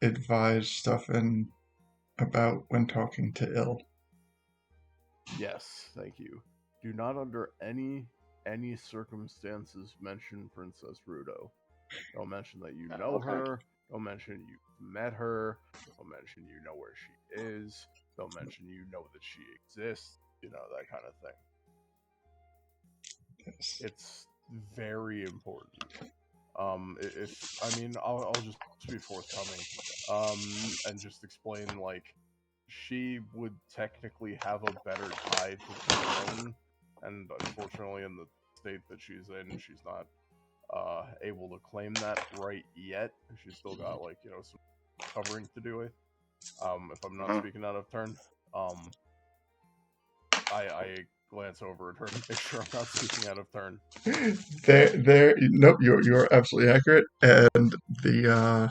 advise Stefan about when talking to Ill? Yes, thank you. Do not under any circumstances mention Princess Ruto. Don't mention that you know her. Don't mention you've met her. Don't mention you know where she is. Don't mention you know that she exists. That kind of thing. Yes. It's very important. I'll just be forthcoming, and just explain, like, she would technically have a better tie to the throne, and unfortunately, in the state that she's in, she's not able to claim that right yet. She's still got, some covering to do with. If I'm not speaking out of turn, I glance over at her to make sure I'm not speaking out of turn. Nope, you're absolutely accurate. And the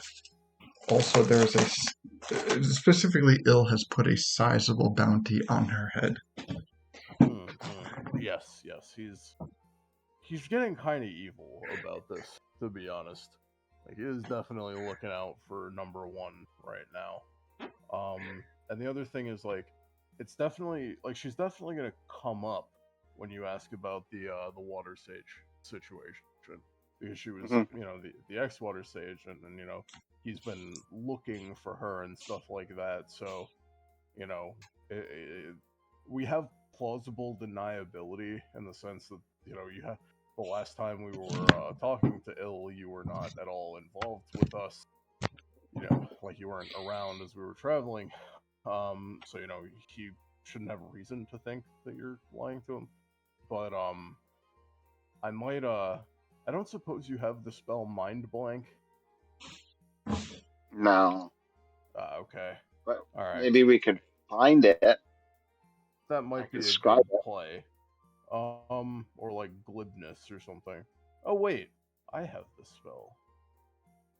also there's specifically Ill has put a sizable bounty on her head. Yes, he's getting kind of evil about this, to be honest. Like, he is definitely looking out for number one right now. And the other thing is, like, it's definitely, like, she's definitely gonna come up when you ask about the water sage situation, because she was, the ex water sage, and he's been looking for her and stuff like that. So, we have plausible deniability in the sense that you have. The last time we were talking to Ill, you were not at all involved with us. Like, you weren't around as we were traveling. So he shouldn't have a reason to think that you're lying to him. But I might I don't suppose you have the spell Mind Blank? No. Okay. But all right. Maybe we could find it. That might be a describe good play. Or like glibness or something. Oh wait, I have this spell.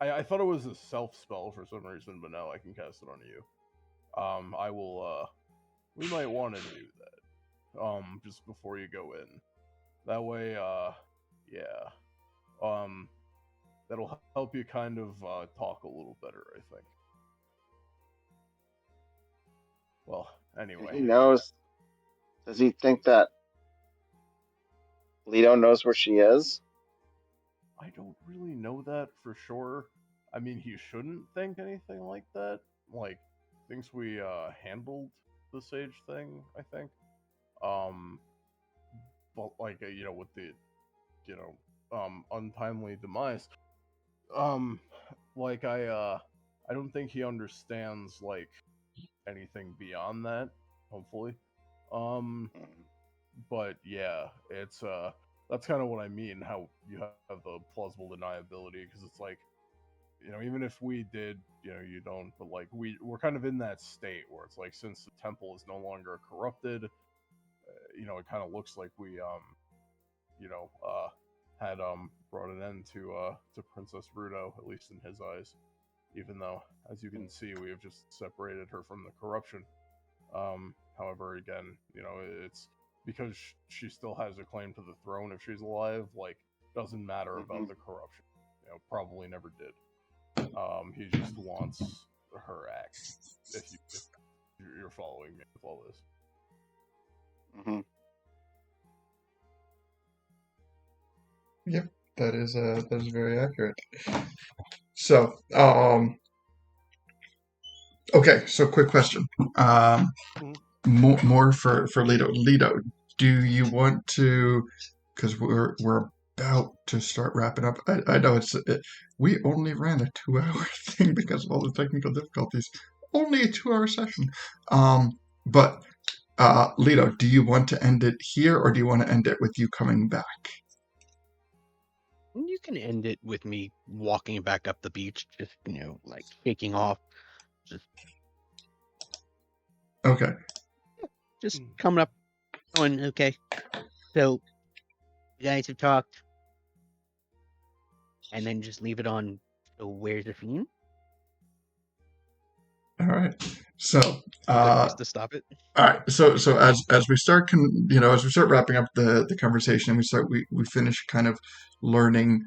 I thought it was a self spell for some reason, but now I can cast it on you. I will. We might want to do that. Just before you go in. That way, yeah. That'll help you kind of talk a little better, I think. Well, anyway. He knows. Does he think that Ledo knows where she is? I don't really know that for sure. I mean, he shouldn't think anything like that. Like, thinks we handled the sage thing, I think. But like, with the, untimely demise. Like, I don't think he understands, like, anything beyond that, hopefully. But yeah, it's that's kind of what I mean, how you have the plausible deniability, because it's like, even if we did, you don't, but like, we're kind of in that state where it's like, since the temple is no longer corrupted, it kind of looks like we had brought an end to Princess Ruto, at least in his eyes, even though, as you can see, we have just separated her from the corruption. However, again, it's because she still has a claim to the throne if she's alive. Like, doesn't matter about the corruption. Probably never did. He just wants her axe. If you're following me with all this. Yep, that is very accurate. So, okay. So, quick question. more for Ledo. Ledo, do you want to? Because we're about to start wrapping up. I know we only ran a 2-hour thing because of all the technical difficulties. Only a 2-hour session. But Ledo, do you want to end it here, or do you want to end it with you coming back? You can end it with me walking back up the beach, just like shaking off, Okay. just coming up, going, okay. So you guys have talked, and then just leave it on. So where's the fiend? All right. So Place to stop it. all right. So as we start, as we start wrapping up the conversation, we finish kind of learning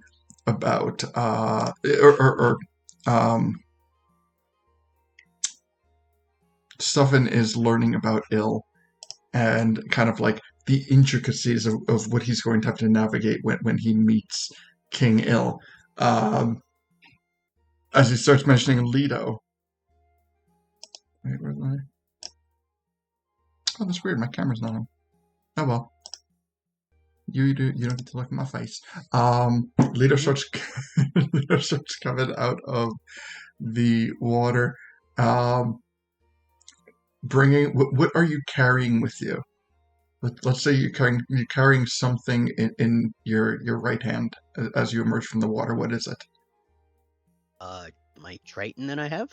about Stuffin is learning about Ill and kind of like the intricacies of what he's going to have to navigate when he meets King Ill. As he starts mentioning Ledo. Wait, where's my... Oh, that's weird. My camera's not on. Oh well. You don't get to look at my face. Ledo starts coming out of the water. Bringing what are you carrying with you? Let's say you're carrying something in your right hand as you emerge from the water. What is it? My Triton that I have.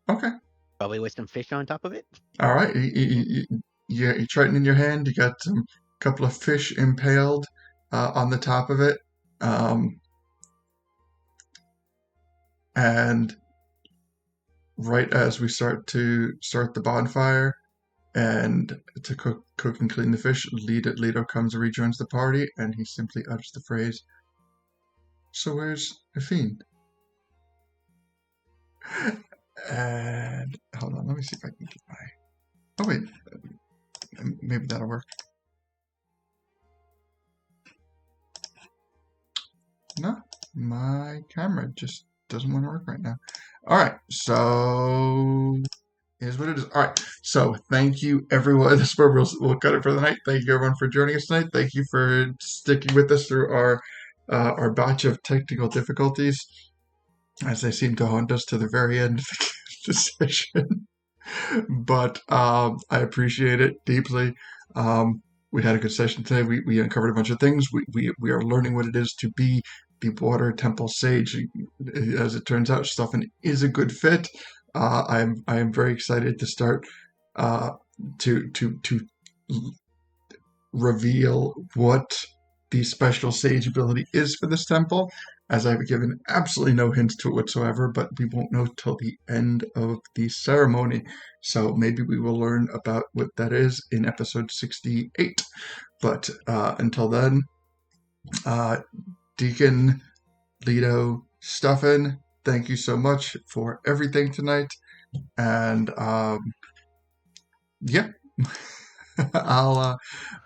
Okay. Probably with some fish on top of it. All right. You Triton in your hand. You got a couple of fish impaled on the top of it. And right as we start the bonfire and to cook and clean the fish, Ledo comes and rejoins the party, and he simply utters the phrase, "So where's the fiend?" And hold on, let me see if I can get my... Oh wait, maybe that'll work. No, my camera just doesn't want to work right now. All right, so is what it is. All right, so thank you everyone. This is where we'll cut it for the night. Thank you everyone for joining us tonight. Thank you for sticking with us through our batch of technical difficulties, as they seem to haunt us to the very end of the session. But I appreciate it deeply. We had a good session today. We uncovered a bunch of things. We are learning what it is to be the Water Temple Sage. As it turns out, Stuffin is a good fit. I am very excited to start to reveal what the special sage ability is for this temple, as I've given absolutely no hints to it whatsoever, but we won't know till the end of the ceremony. So maybe we will learn about what that is in episode 68. But until then, Deacon, Ledo, Stuffin, thank you so much for everything tonight. And yeah.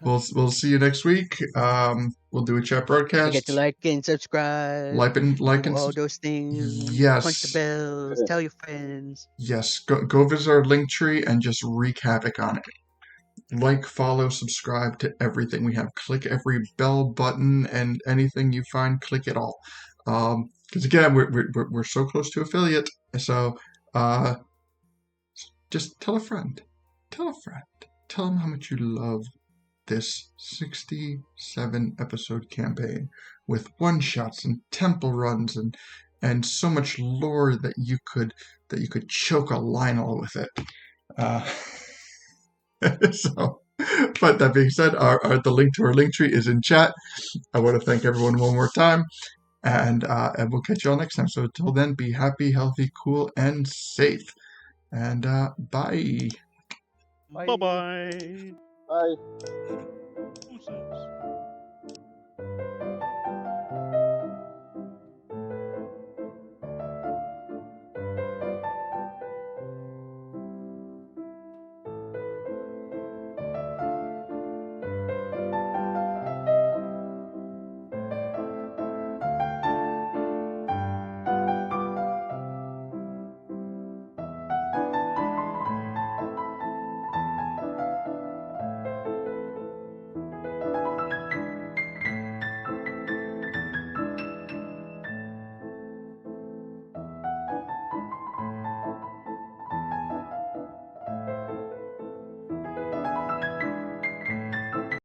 We'll see you next week. We'll do a chat broadcast. Don't forget to like and subscribe. Like and all those things. Yes. Punch the bells. Tell your friends. Yes. Go visit our link tree and just wreak havoc on it. Like, follow, subscribe to everything we have. Click every bell button and anything you find. Click it all. Because again, we're so close to affiliate. So just tell a friend. Tell a friend. Tell them how much you love this 67 episode campaign with one-shots and temple runs and so much lore that you could choke a Lionel with it. So, but that being said, the link to our link tree is in chat. I want to thank everyone one more time, and we'll catch you all next time. So until then, be happy, healthy, cool, and safe. And bye. Bye-bye. Bye.